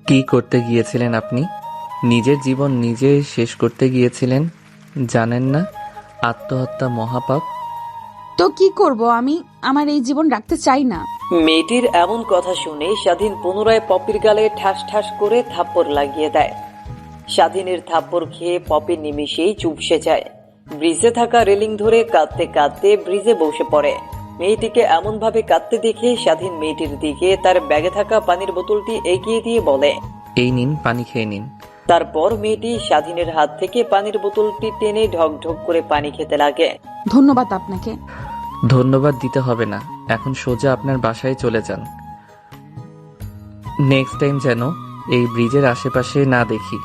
কি করতে গিয়েছিলেন আপনি? নিজের জীবন নিজে শেষ করতে গিয়েছিলেন। জানেন না আত্মহত্যা মহাপাপ? তো কি করব আমি? আমার এই জীবন রাখতে চাই না। মেয়েটির এমন কথা শুনে স্বাধীন পুনরায় পপির গালে ঠাস ঠাস করে থাপ্পড় লাগিয়ে দেয়। স্বাধীনের থাপ্পড় খেয়ে পপি নিমিষেই চুপসে যায়। ব্রিজে থাকা রেলিং ধরে কাঁদতে কাঁদতে ব্রিজে বসে পড়ে। মেয়েটিকে এমন ভাবে কাঁদতে দেখে স্বাধীন মেয়েটির দিকে তার ব্যাগে থাকা পানির বোতলটি এগিয়ে দিয়ে বলে, এই নিন, পানি খেয়ে নিন। তারপর মেয়েটি স্বাধীনের হাত থেকে পানির বোতলটি টেনে ঢক ঢক করে পানি খেতে লাগে। ধন্যবাদ আপনাকে। ধন্যবাদ দিতে হবে না, এখন সোজা আপনার বাসায় চলে যান। নেক্সট টাইম যেন এই ব্রিজের আশেপাশে না দেখি।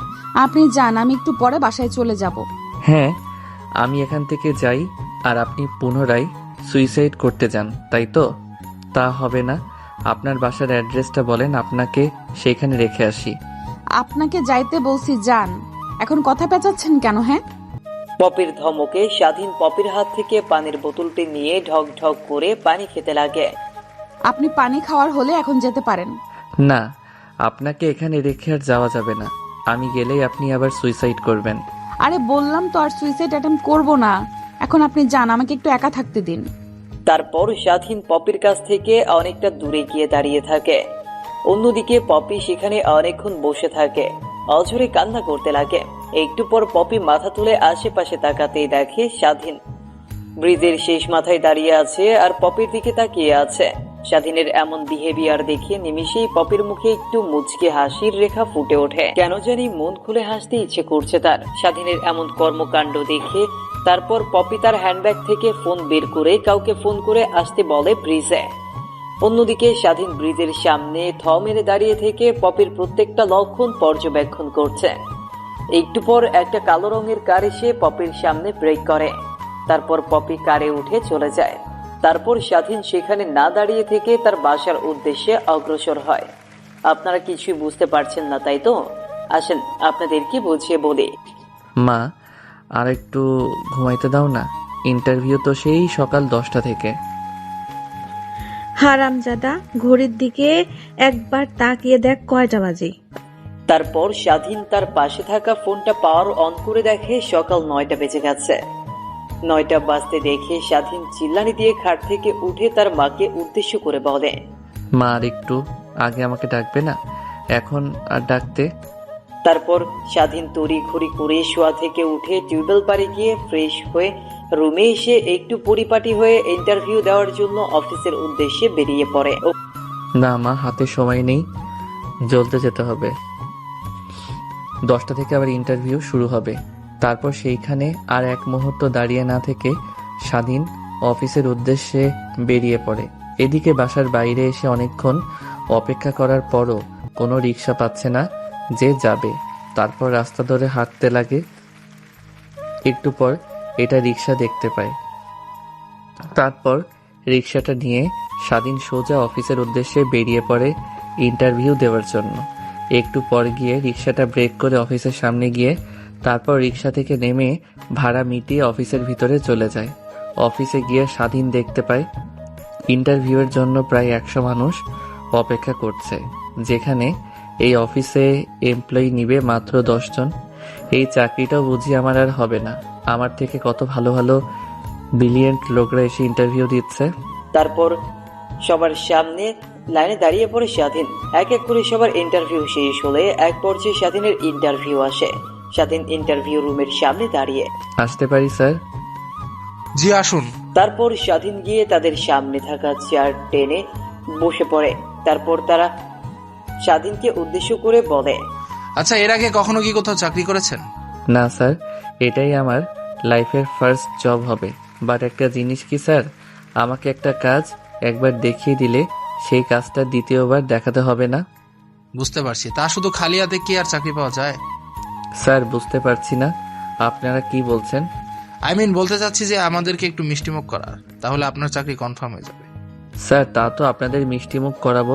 আপনি যান, আমি একটু পরে বাসায় চলে যাব। হ্যাঁ, আমি এখান থেকে যাই আর আপনি পুনরায় সুইসাইড করতে যান, তাই তো? তা হবে না। আপনার বাসার অ্যাড্রেসটা বলেন, আপনাকে সেখানে রেখে আসি। আপনাকে যাইতে বলছি, যান। এখন কথা পেঁচাচ্ছেন কেন? হ্যাঁ, পপির ধমকে স্বাধীন পপির হাত থেকে পানির বোতলটি নিয়ে ঢক ঢক করে পানি খেতে লাগে। আপনি পানি খাওয়ার হলে এখন যেতে পারেন। না, আপনাকে এখানে রেখে আর যাওয়া যাবে না। আমি গেলেই আপনি আবার সুইসাইড করবেন। আরে বললাম তো আর সুইসাইড অ্যাটেম্প করব না। এখন আপনি যান, আমাকে একটু একা থাকতে দিন। তারপর স্বাধীন পপির কাছ থেকে অনেকটা দূরে গিয়ে দাঁড়িয়ে থাকে। অন্যদিকে পপি সেখানে অনেকক্ষণ বসে থাকে, অঝরে কান্না করতে লাগে। একটু পর পপি মাথা তুলে আশেপাশে তাকাতেই দেখে স্বাধীন ব্রিজের শেষ মাথায় দাঁড়িয়ে আছে আর পপির দিকে তাকিয়ে আছে। স্বাধীনের এমন বিহেভিয়ার দেখে নিমিষেই পপির মুখে একটু মুচকে হাসির রেখা ফুটে ওঠে। কেন জানি মন খুলে হাসতে ইচ্ছে করছে তার স্বাধীনের এমন কর্মকাণ্ড দেখে। তারপর পপি তার হ্যান্ডব্যাগ থেকে ফোন বের করে কাউকে ফোন করে আসতে বলে ব্রিজে। অন্যদিকে স্বাধীন ব্রিজের সামনে থ মেরে দাঁড়িয়ে থেকে পপির প্রত্যেকটা লক্ষণ পর্যবেক্ষণ করছে। একটু পর একটা কালো রঙের কার এসে পপির সামনে ব্রেক করে। তারপর পপি কারে উঠে চলে যায়। তারপর স্বাধীন সেখানে না দাঁড়িয়ে থেকে তার বাসার উদ্দেশ্যে অগ্রসর হয়। আপনারা কিছুই বুঝতে পারছেন না, তাই তো? আসেন আপনাদেরকে বুঝিয়ে বলি। মা, আর একটু ঘুমাইতে দাও না। ইন্টারভিউ তো সেই সকাল 10টা থেকে। হারামজাদা, ঘড়ির দিকে একবার তাকিয়ে দেখ কয়টা বাজে। তারপর স্বাধীন তার পাশে থাকা ফোনটা পাওয়ার অন করে দেখে সকাল 9টা বেজে গেছে। 9টা বাজতে দেখে স্বাধীন চিল্লানি দিয়ে খাট থেকে উঠে তার মাকে উদ্দেশ্য করে বলে, মা, আর একটু আগে আমাকে ডাকবে না? এখন আর ডাকতে? তারপর স্বাধীন তড়ি ঘড়ি করে শোয়া থেকে উঠে টিউবওয়েল পাড়ে গিয়ে ফ্রেশ হয়ে রুমে এসে একটু পরিপাটি হয়ে ইন্টারভিউ দেওয়ার জন্য অফিসের উদ্দেশ্যে বেরিয়ে পড়ে। না মা, হাতে সময় নেই, জলদি যেতে হবে। 10টা থেকে আবার ইন্টারভিউ শুরু হবে। তারপর সেইখানে আর এক মুহূর্ত দাঁড়িয়ে না থেকে স্বাধীন অফিসের উদ্দেশ্যে বেরিয়ে পড়ে। এদিকে বাসার বাইরে এসে অনেকক্ষণ অপেক্ষা করার পরও কোনো রিক্সা পাচ্ছে না যে যাবে। তারপর রাস্তা ধরে হাঁটতে লাগে। একটু পর এটা রিক্সা দেখতে পায়। তারপর রিক্সাটা নিয়ে স্বাধীন সোজা অফিসের উদ্দেশ্যে বেরিয়ে পড়ে ইন্টারভিউ দেওয়ার জন্য। একটু পর গিয়ে রিক্সাটা ব্রেক করে অফিসের সামনে গিয়ে তারপর রিক্সা থেকে নেমে ভাড়া মিটিয়ে অফিসের ভিতরে চলে যায়। অফিসে গিয়ে স্বাধীন দেখতে পায় ইন্টারভিউয়ের জন্য প্রায় 100 মানুষ অপেক্ষা করছে, যেখানে এই অফিসে এমপ্লয়ি নিবে মাত্র 10 জন। এই চাকরিটাও বুঝি আমার আর হবে না। আমার থেকে কত ভালো ভালো ব্রিলিয়েন্ট লোকরা এসে ইন্টারভিউ দিচ্ছে। তারপর সবার সামনে লাইনে দাঁড়িয়ে পড়ে স্বাধীন। এক এক করে সবার ইন্টারভিউ শেষ হলে এক পর্যায়ে স্বাধীনের ইন্টারভিউ আসে। স্বাধীন ইন্টারভিউ রুমের সামনে দাঁড়িয়ে, আসতে পারি স্যার? জি আসুন। তারপর স্বাধীন গিয়ে তাদের সামনে থাকা চেয়ার টেনে বসে পড়ে। তারপর তারা স্বাধীনকে উদ্দেশ্য করে বলে, আচ্ছা, এর আগে কখনো কি কোথাও চাকরি করেছেন? না স্যার, এটাই আমার লাইফের ফার্স্ট জব হবে। বাট একটা জিনিস কি স্যার, আমাকে একটা কাজ একবার দেখিয়ে দিলে সেই কাজটা দ্বিতীয়বার দেখাতে হবে না। বুঝতে পারছি, তা শুধু খালি হাতে কি আর চাকরি পাওয়া যায়? স্যার, বুঝতে পারছি না আপনারা কি বলছেন। বলতে চাচ্ছি যে আমাদেরকে একটু মিষ্টিমুখ করার, তাহলে আপনার চাকরি কনফার্ম হয়ে যাবে। স্যার, তা তো আপনাদের মিষ্টিমুখ করাবো,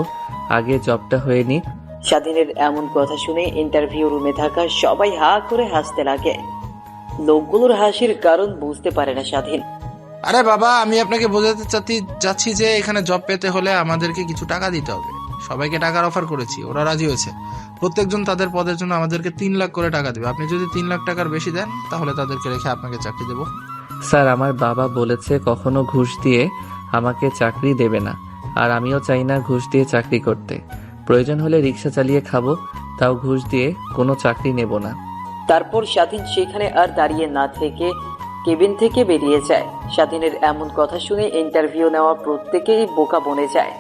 আগে জবটা হয়ে নি। স্বাধীনের এমন কথা শুনে ইন্টারভিউ রুমে থাকা সবাই হা করে হাসতে লাগে। লোকগুলোর হাসির কারণ বুঝতে পারে না স্বাধীন। আরে বাবা, আমি আপনাকে বোঝাতে চাচ্ছি যে এখানে জব পেতে হলে আমাদেরকে কিছু টাকা দিতে হবে। সবাইকে টাকার অফার করেছি, ওরা রাজি হয়েছে। প্রত্যেকজন তাদের পদের জন্য আমাদেরকে 3 লাখ করে টাকা দেবে। আপনি যদি 3 লাখ টাকার বেশি দেন তাহলে তাদেরকে রেখে আপনাকে চাকরি দেবো। স্যার, আমার বাবা বলেছে কখনো ঘুষ দিয়ে আমাকে চাকরি দেবে না, আর আমিও চাই না ঘুষ দিয়ে চাকরি করতে। প্রয়োজন হলে রিক্সা চালিয়ে খাবো, তাও ঘুষ দিয়ে কোনো চাকরি নেব না। তারপর স্বাধীন সেখানে আর দাঁড়িয়ে না থেকে কেবিন থেকে বেরিয়ে যায়। স্বাধীনের এমন কথা শুনে ইন্টারভিউ নেওয়া প্রত্যেকেই বোকা বনে যায়।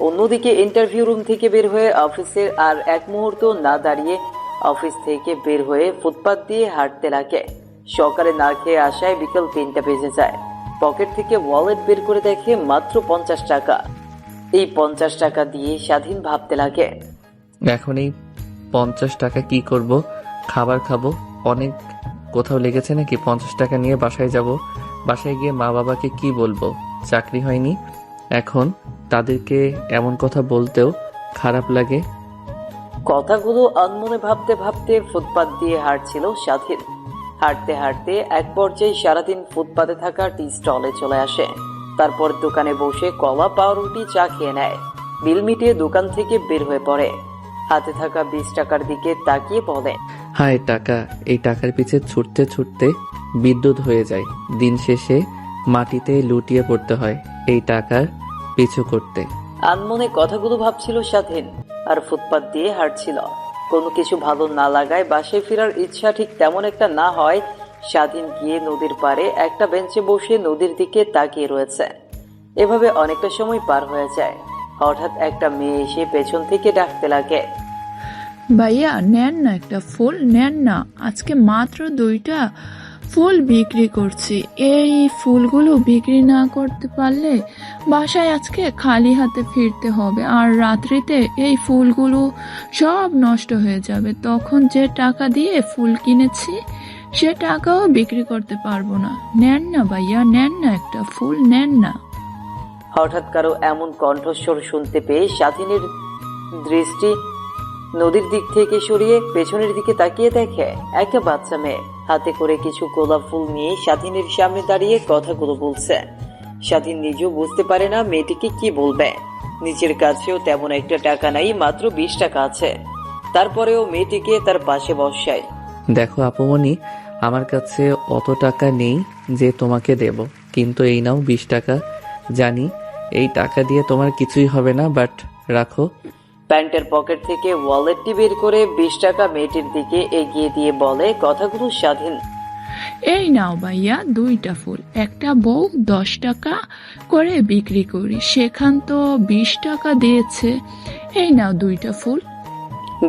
অন্যদিকে ইন্টারভিউ রুম থেকে বের হয়ে অফিসের আর এক মুহূর্ত না দাঁড়িয়ে অফিস থেকে বের হয়ে ফুটপাত দিয়ে হাঁটতে লাগে। সকালে না খেয়ে আসায় বিকেল 3টা বেজে যায়। পকেট থেকে ওয়ালেট বের করে দেখে মাত্র 50 টাকা। এই 50 টাকা দিয়ে স্বাধীন ভাবতে লাগে, এখন এই 50 টাকা কি করব? খাবার খাবো? অনেক কোথাও লেগেছে নাকি? 50 টাকা নিয়ে বাসায় যাব। বাসায় গিয়ে মা বাবাকে কি বলবো? চাকরি হয়নি। এখন তাদেরকে এমন কথা বলতেও খারাপ লাগে। কথাগুলো আনমনে ভাবতে ভাবতে ফুটপাত দিয়ে হাঁটছিল স্বাধীন। হাঁটতে হাঁটতে এক পর্যায়ে সারাদিন ফুটপাতে থাকা টি স্টলে চলে আসে। তারপর দোকানে বসে কলা পাউরুটি চা খেয়ে নেয়। বিল মিটিয়ে দোকান থেকে বের হয়ে পড়ে। হাতে থাকা 20 টাকার দিকে তাকিয়ে বলে, হায় টাকা! এই টাকার পিছে ছুটতে ছুটতে বিদ্যুৎ হয়ে যায়। দিন শেষে মাটিতে লুটিয়ে পড়তে হয় এই টাকার পিছু করতে। আনমনে কথাগুলো ভাবছিল স্বাধীন আর ফুটপাত দিয়ে হাঁটছিল। কোনো কিছু ভালো না লাগায় বাসায় ফেরার ইচ্ছা ঠিক তেমন একটা না হয় স্বাধীন গিয়ে নদীর পাড়ে একটা বেঞ্চে বসে নদীর দিকে তাকিয়ে রয়েছে। এভাবে অনেকটা সময় পার হয়ে যায়। হঠাৎ একটা মেয়ে এসে পেছন থেকে ডাকতে লাগে, ভাইয়া নেন না, একটা ফুল নেন না, আজকে মাত্র 2টা ফুল বিক্রি করছি। এই ফুলগুলো বিক্রি না করতে পারলে বাসায় আজকে খালি হাতে ফিরতে হবে, আর রাত্রিতে এই ফুলগুলো সব নষ্ট হয়ে যাবে। তখন যে টাকা দিয়ে ফুল কিনেছি সে টাকাও বিক্রি করতে পারবো না। নেন না ভাইয়া, নেন না, একটা ফুল নেন না। হঠাৎ কারো এমন কণ্ঠস্বর শুনতে পেয়ে স্বাধীনের দৃষ্টি নদীর দিক থেকে সরিয়ে পেছনের দিকে তাকিয়ে দেখে একটা বাচ্চা মেয়ে হাতে করে কিছু গোলাপ ফুল নিয়ে স্বাধীনের সামনে দাঁড়িয়ে কথাগুলো বলছে। স্বাধীন নিজেও বুঝতে পারে না মেয়েটিকে কি বলবে। নিজের কাছেও তেমন একটা টাকা নাই, মাত্র 20 টাকা আছে। তারপরেও মেয়েটিকে তার পাশে বসায়। দেখো আপুমনি, আমার কাছে অত টাকা নেই যে তোমাকে দেব, কিন্তু এই নাও 20 টাকা। জানি এই টাকা দিয়ে তোমার কিছুই হবে না, বাট রাখো। প্যান্টের পকেট থেকে ওয়ালেটটি বের করে 20 টাকা মেয়েটির দিকে এগিয়ে দিয়ে বলে কথাগুলো স্বাধীন। এই নাও ভাইয়া 2টা ফুল, একটা বউ 10 টাকা করে বিক্রি করি, সেখান তো 20 টাকা দিয়েছে। এই নাও 2টা ফুল।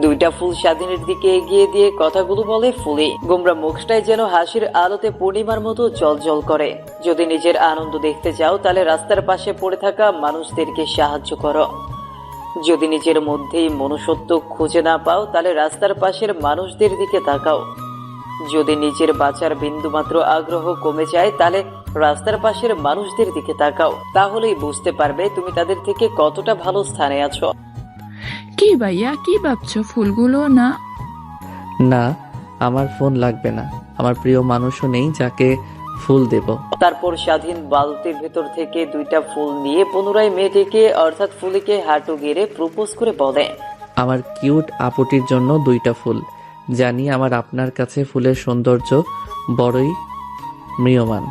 2টা ফুল স্বাধীনের দিকে এগিয়ে দিয়ে কথাগুলো বলে ফুলি। গোমরা মুখটাই যেন হাসির আলোতে পূর্ণিমার মতো জলজল করে। যদি নিজের আনন্দ দেখতে চাও তাহলে রাস্তার পাশে পড়ে থাকা মানুষদেরকে সাহায্য করো। যদি নিজের মধ্যেই মনুষ্যত্ব খুঁজে না পাও তাহলে রাস্তার পাশের মানুষদের দিকে তাকাও। যদি নিজের বাঁচার বিন্দুমাত্র আগ্রহ কমে যায় তাহলে রাস্তার পাশের মানুষদের দিকে তাকাও। তাহলেই বুঝতে পারবে তুমি তাদের থেকে কতটা ভালো স্থানে আছো। কি ভাইয়া, কি ভাবছো? ফুলগুলো না? না, আমার ফোন লাগবে না। আমার প্রিয় মানুষও নেই যাকে ফুল দেব। তারপর স্বাধীন বালতির ভেতর থেকে 2টা ফুল নিয়ে পুনরায় মেয়েটিকে অর্থাৎ ফুলিকে হাঁটু গেড়ে প্রপোজ করে বলে, আমার কিউট আপুটির জন্য 2টা ফুল। জানি আমার আপনার কাছে ফুলের সৌন্দর্য বড়ই মৃয়মান।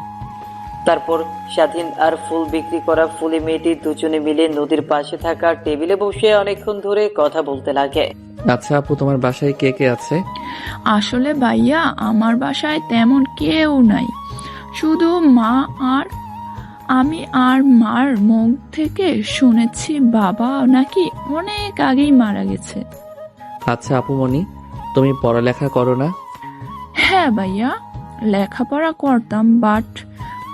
তারপর স্বাধীন আর ফুল বিক্রি করা ফুলি মেয়েটি দুজনে মিলে নদীর পাশে থাকা টেবিলে বসে অনেকক্ষণ ধরে কথা বলতে লাগে। আচ্ছা আপু, তোমার বাসায় কে কে আছে? আসলে ভাইয়া আমার বাসায় তেমন কেউ নাই, শুধু মা আর আমি। আর মার মুখ থেকে শুনেছি বাবা নাকি অনেক আগেই মারা গেছে। আচ্ছা আপুমনি, তুমি পড়ালেখা করো না? হ্যাঁ ভাইয়া, লেখাপড়া করতাম, বাট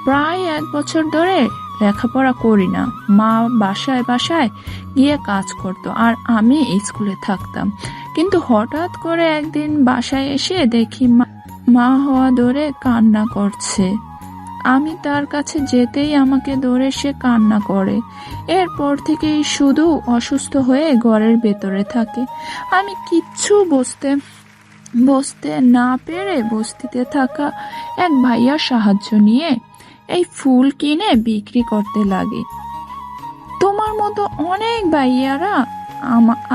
প্রায় 1 বছর ধরে লেখাপড়া করি না। মা বাসায় বাসায় গিয়ে কাজ করত আর আমি স্কুলে থাকতাম। কিন্তু হঠাৎ করে একদিন বাসায় এসে দেখি মা হওয়া ধরে কান্না করছে। আমি তার কাছে যেতেই আমাকে ধরে সে কান্না করে। এরপর থেকেই শুধু অসুস্থ হয়ে ঘরের ভেতরে থাকে। আমি কিচ্ছু বসতে না পেরে বস্তিতে থাকা এক ভাইয়ার সাহায্য নিয়ে এই ফুল কিনে বিক্রি করতে লাগে। তোমার মতো অনেক ভাইয়ারা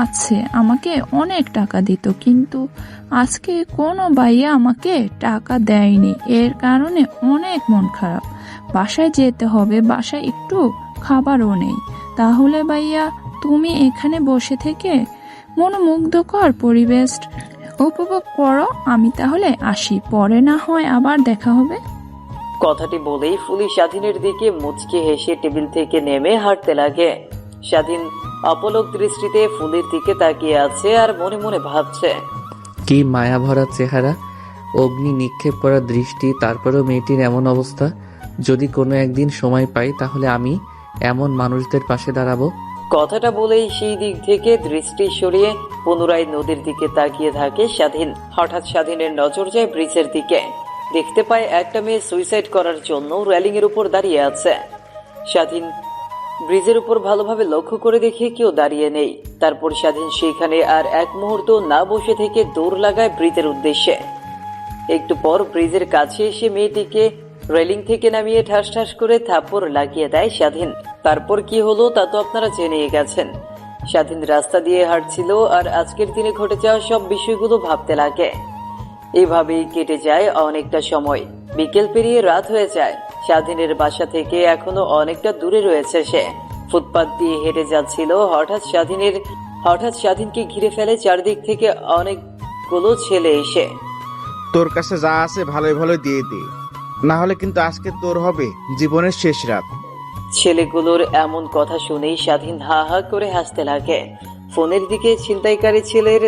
আছে, আমাকে অনেক টাকা দিত, কিন্তু আজকে কোনো ভাইয়া আমাকে টাকা দেয়নি। এর কারণে অনেক মন খারাপ। বাসায় যেতে হবে, বাসায় একটু খাবারও নেই। তাহলে ভাইয়া তুমি এখানে বসে থেকে মনোমুগ্ধকর পরিবেশ উপভোগ করো, আমি তাহলে আসি, পরে না হয় আবার দেখা হবে। কথাটি বলেই ফুলি স্বাধীনের দিকে মুচকি হেসে টেবিল থেকে নেমে হাঁটতে লাগে। স্বাধীন অপলক দৃষ্টিতে ফুলির দিকে তাকিয়ে আছে আর মনে মনে ভাবছে, কি মায়া ভরা চেহারা, অগ্নি নিক্ষেপ করা দৃষ্টি, তারপরেও মেয়েটির এমন অবস্থা। যদি কোনো একদিন সময় পাই তাহলে আমি এমন মানুষদের পাশে দাঁড়াবো। কথাটা বলেই সেই দিক থেকে দৃষ্টি সরিয়ে পুনরায় নদীর দিকে তাকিয়ে থাকে স্বাধীন। হঠাৎ স্বাধীনের নজর যায় ব্রিজের দিকে। দেখতে পায় একটা মেয়ে সুইসাইড করার জন্য রেলিং এর উপর দাঁড়িয়ে আছে। স্বাধীন ব্রিজের উপর ভালোভাবে লক্ষ্য করে দেখে কেউ দাঁড়িয়ে নেই। তারপর স্বাধীন সেখানে আর এক মুহূর্ত না বসে থেকে দৌড় লাগায় ব্রিজের উদ্দেশ্যে। একটু পর ব্রিজের কাছে এসে মেয়েটিকে রেলিং থেকে নামিয়ে ঠাস ঠাস করে থাপ্পড় লাগিয়ে দেয় স্বাধীন। তারপর কি হলো তা তো আপনারা জেনেই গেছেন। স্বাধীন রাস্তা দিয়ে হাঁটছিল আর আজকের দিনে ঘটে যাওয়া সব বিষয়গুলো ভাবতে লাগে। এভাবেই কেটে যায় অনেকটা সময়। বিকেল পেরিয়ে রাত হয়ে যায়। স্বাধীনের বাসা থেকে এখনো অনেকটা দূরে রয়েছে সে। ফুটপাত দিয়ে হেঁটে যাচ্ছিল। হঠাৎ স্বাধীনকে ঘিরে ফেলে চারদিক থেকে অনেকগুলো ছেলে এসে। তোর কাছে যা আছে ভালোই ভালোই দিয়ে দে, না হলে কিন্তু আজকে তোর হবে জীবনের শেষ রাত। ছেলেগুলোর এমন কথা শুনেই স্বাধীন হা হা করে হাসতে লাগে। ফোনের দিকে ছিনতাইকারী ছেলের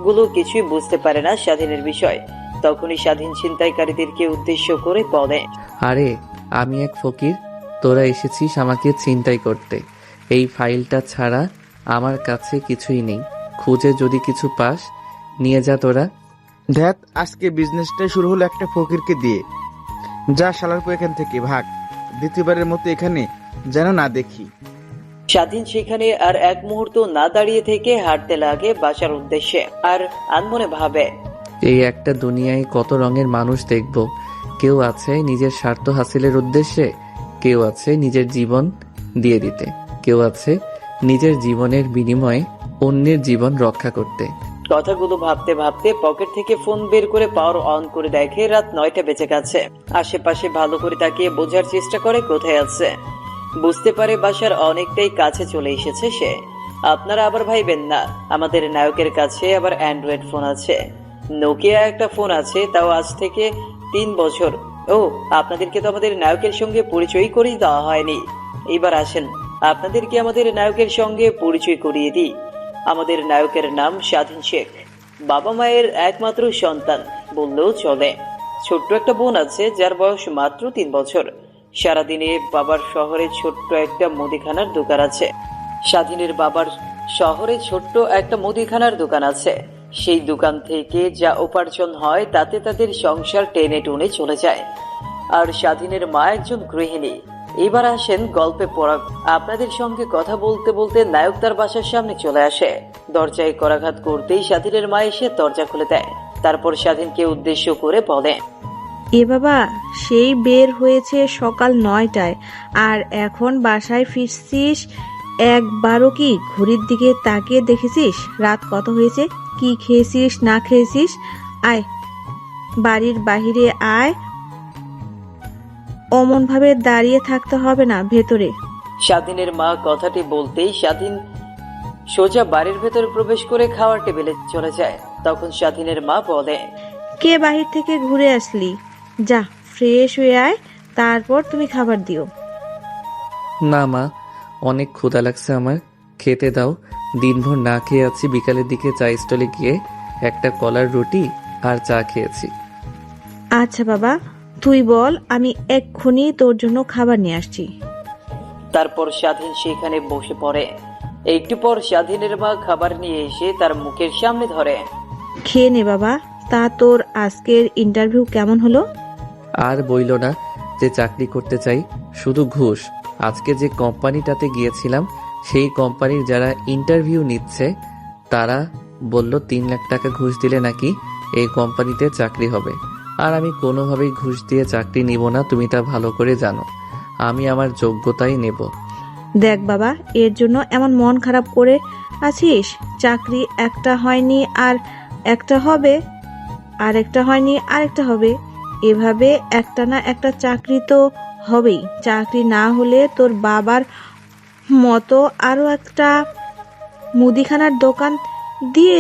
গুলো কিছুই বুঝতে পারে না স্বাধীনের বিষয়। তখনই স্বাধীন ছিনতাইকারীদেরকে উদ্দেশ্য করে বলে, আরে আমি এক ফকির, তোরা এসেছিস আমাকে ছিনতাই করতে। এই ফাইলটা ছাড়া আমার কাছে কিছুই নেই, খুঁজে যদি কিছু পাস নিয়ে যা তোরা। ধ্যাত, আজকে বিজনেসটাই শুরু হলো একটা ফকিরকে দিয়ে। যা শালার পো এখান থেকে ভাগ, দ্বিতীয়বারের মতো এখানে যেন না দেখি। স্বাধীন সেখানে আর এক মুহূর্ত না দাঁড়িয়ে থেকে হাঁটতে লাগে বাসার উদ্দেশ্যে। আর আনমনে ভাবে, এই একটা দুনিয়ায় কত রঙের মানুষ দেখব। কেউ আছে নিজের স্বার্থ হাসিলের উদ্দেশ্যে, কেউ আছে নিজের জীবন দিয়ে দিতে, কেউ আছে নিজের জীবনের বিনিময়ে অন্যের জীবন রক্ষা করতে। কথাগুলো ভাবতে ভাবতে পকেট থেকে ফোন বের করে পাওয়ার অন করে দেখে রাত 9টা বেজে গেছে। আশেপাশে ভালো করে তাকিয়ে বোঝার চেষ্টা করে কোথায় আছে। বুঝতে পারে বাসার অনেকটাই কাছে চলে এসেছে সে। আপনারা আবার ভাইবেন না, আমাদের নায়কের কাছে আবার অ্যান্ড্রয়েড ফোন আছে, নোকিয়া একটা ফোন আছে, তাও আজ থেকে 3 বছর। ও, আপনাদেরকে তো আমাদের নায়কের সঙ্গে পরিচয় করিয়ে দেওয়া হয়নি। এবার আসেন, আপনাদেরকে আমাদের নায়কের সঙ্গে পরিচয় করিয়ে দিই। আমাদের নায়কের নাম স্বাধীন শেখ। বাবা মায়ের একমাত্র সন্তান বললেও চলে। ছোট্ট একটা বোন আছে যার বয়স মাত্র 3 বছর। সারাদিনে বাবার শহরে ছোট্ট একটা মুদিখানার দোকান আছে। স্বাধীনের বাবার শহরে ছোট্ট একটা মুদিখানার দোকান আছে। সেই দোকান থেকে যা উপার্জন হয় তাতে তাদের সংসার টেনে টুনে চলে যায়। আর স্বাধীনের মা একজন গৃহিণী। এবার আসেন গল্পে পড়া। আপনাদের সঙ্গে কথা বলতে বলতে নায়ক তার বাসার সামনে চলে আসে। দরজায় করাঘাত করতেই স্বাধীনের মা এসে দরজা খুলে দেয়। তারপর স্বাধীনকে উদ্দেশ্য করে বলে, এ বাবা, সেই বের হয়েছে সকাল 9টায়, আর এখন বাসায় ফিরছিস। একবারও কি ঘড়ির দিকে তাকিয়ে দেখেছিস রাত কত হয়েছে? কি খেয়েছিস না খেয়েছিস? আয়, বাড়ির বাহিরে আয়। অমন ভাবে দাঁড়িয়ে থাকতে হবে না, ভেতরে। স্বাধীনের মা কথাটি বলতেই স্বাধীন সোজা বাড়ির ভেতরে প্রবেশ করে খাওয়ার টেবিলে চলে যায়। তখন স্বাধীনের মা বলে, কে বাহির থেকে ঘুরে আসলি? যা ফ্রেশ হয়ে আয়, তারপর তুমি খাবার দিও। না মা, অনেক ক্ষুধা লাগছে আমার, খেতে দাও। দিনভর না খেয়ে আছি, বিকালের দিকে চা স্টলে গিয়ে একটা কলার রুটি আর চা খেয়েছি। আচ্ছা বাবা, তুই বল, আমি এক্ষুনি তোর জন্য খাবার নিয়ে আসছি। তারপর স্বাধীন সেখানে বসে পড়ে। একটু পর স্বাধীনের মা খাবার নিয়ে এসে তার মুখের সামনে ধরে। খেয়ে নে বাবা। তা তোর আজকের ইন্টারভিউ কেমন হলো? আর বইল না যে চাকরি করতে চাই, শুধু ঘুষ। আজকে যে কোম্পানিটাতে গিয়েছিলাম, সেই কোম্পানির যারা ইন্টারভিউ নিচ্ছে তারা বলল 3 লাখ টাকা ঘুষ দিলে নাকি এই কোম্পানিতে চাকরি হবে। আর আমি কোনোভাবেই ঘুষ দিয়ে চাকরি নিব না, তুমি তা ভালো করে জানো। আমি আমার যোগ্যতাই নেব। দেখ বাবা, এর জন্য এমন মন খারাপ করে আছিস? চাকরি একটা হয়নি আর একটা হবে, আর একটা হয়নি আর একটা হবে, এভাবে একটা না একটা চাকরি তো হবেই। চাকরি না হলে তোর বাবার মতো আরো একটা মুদিখানার দোকান দিয়ে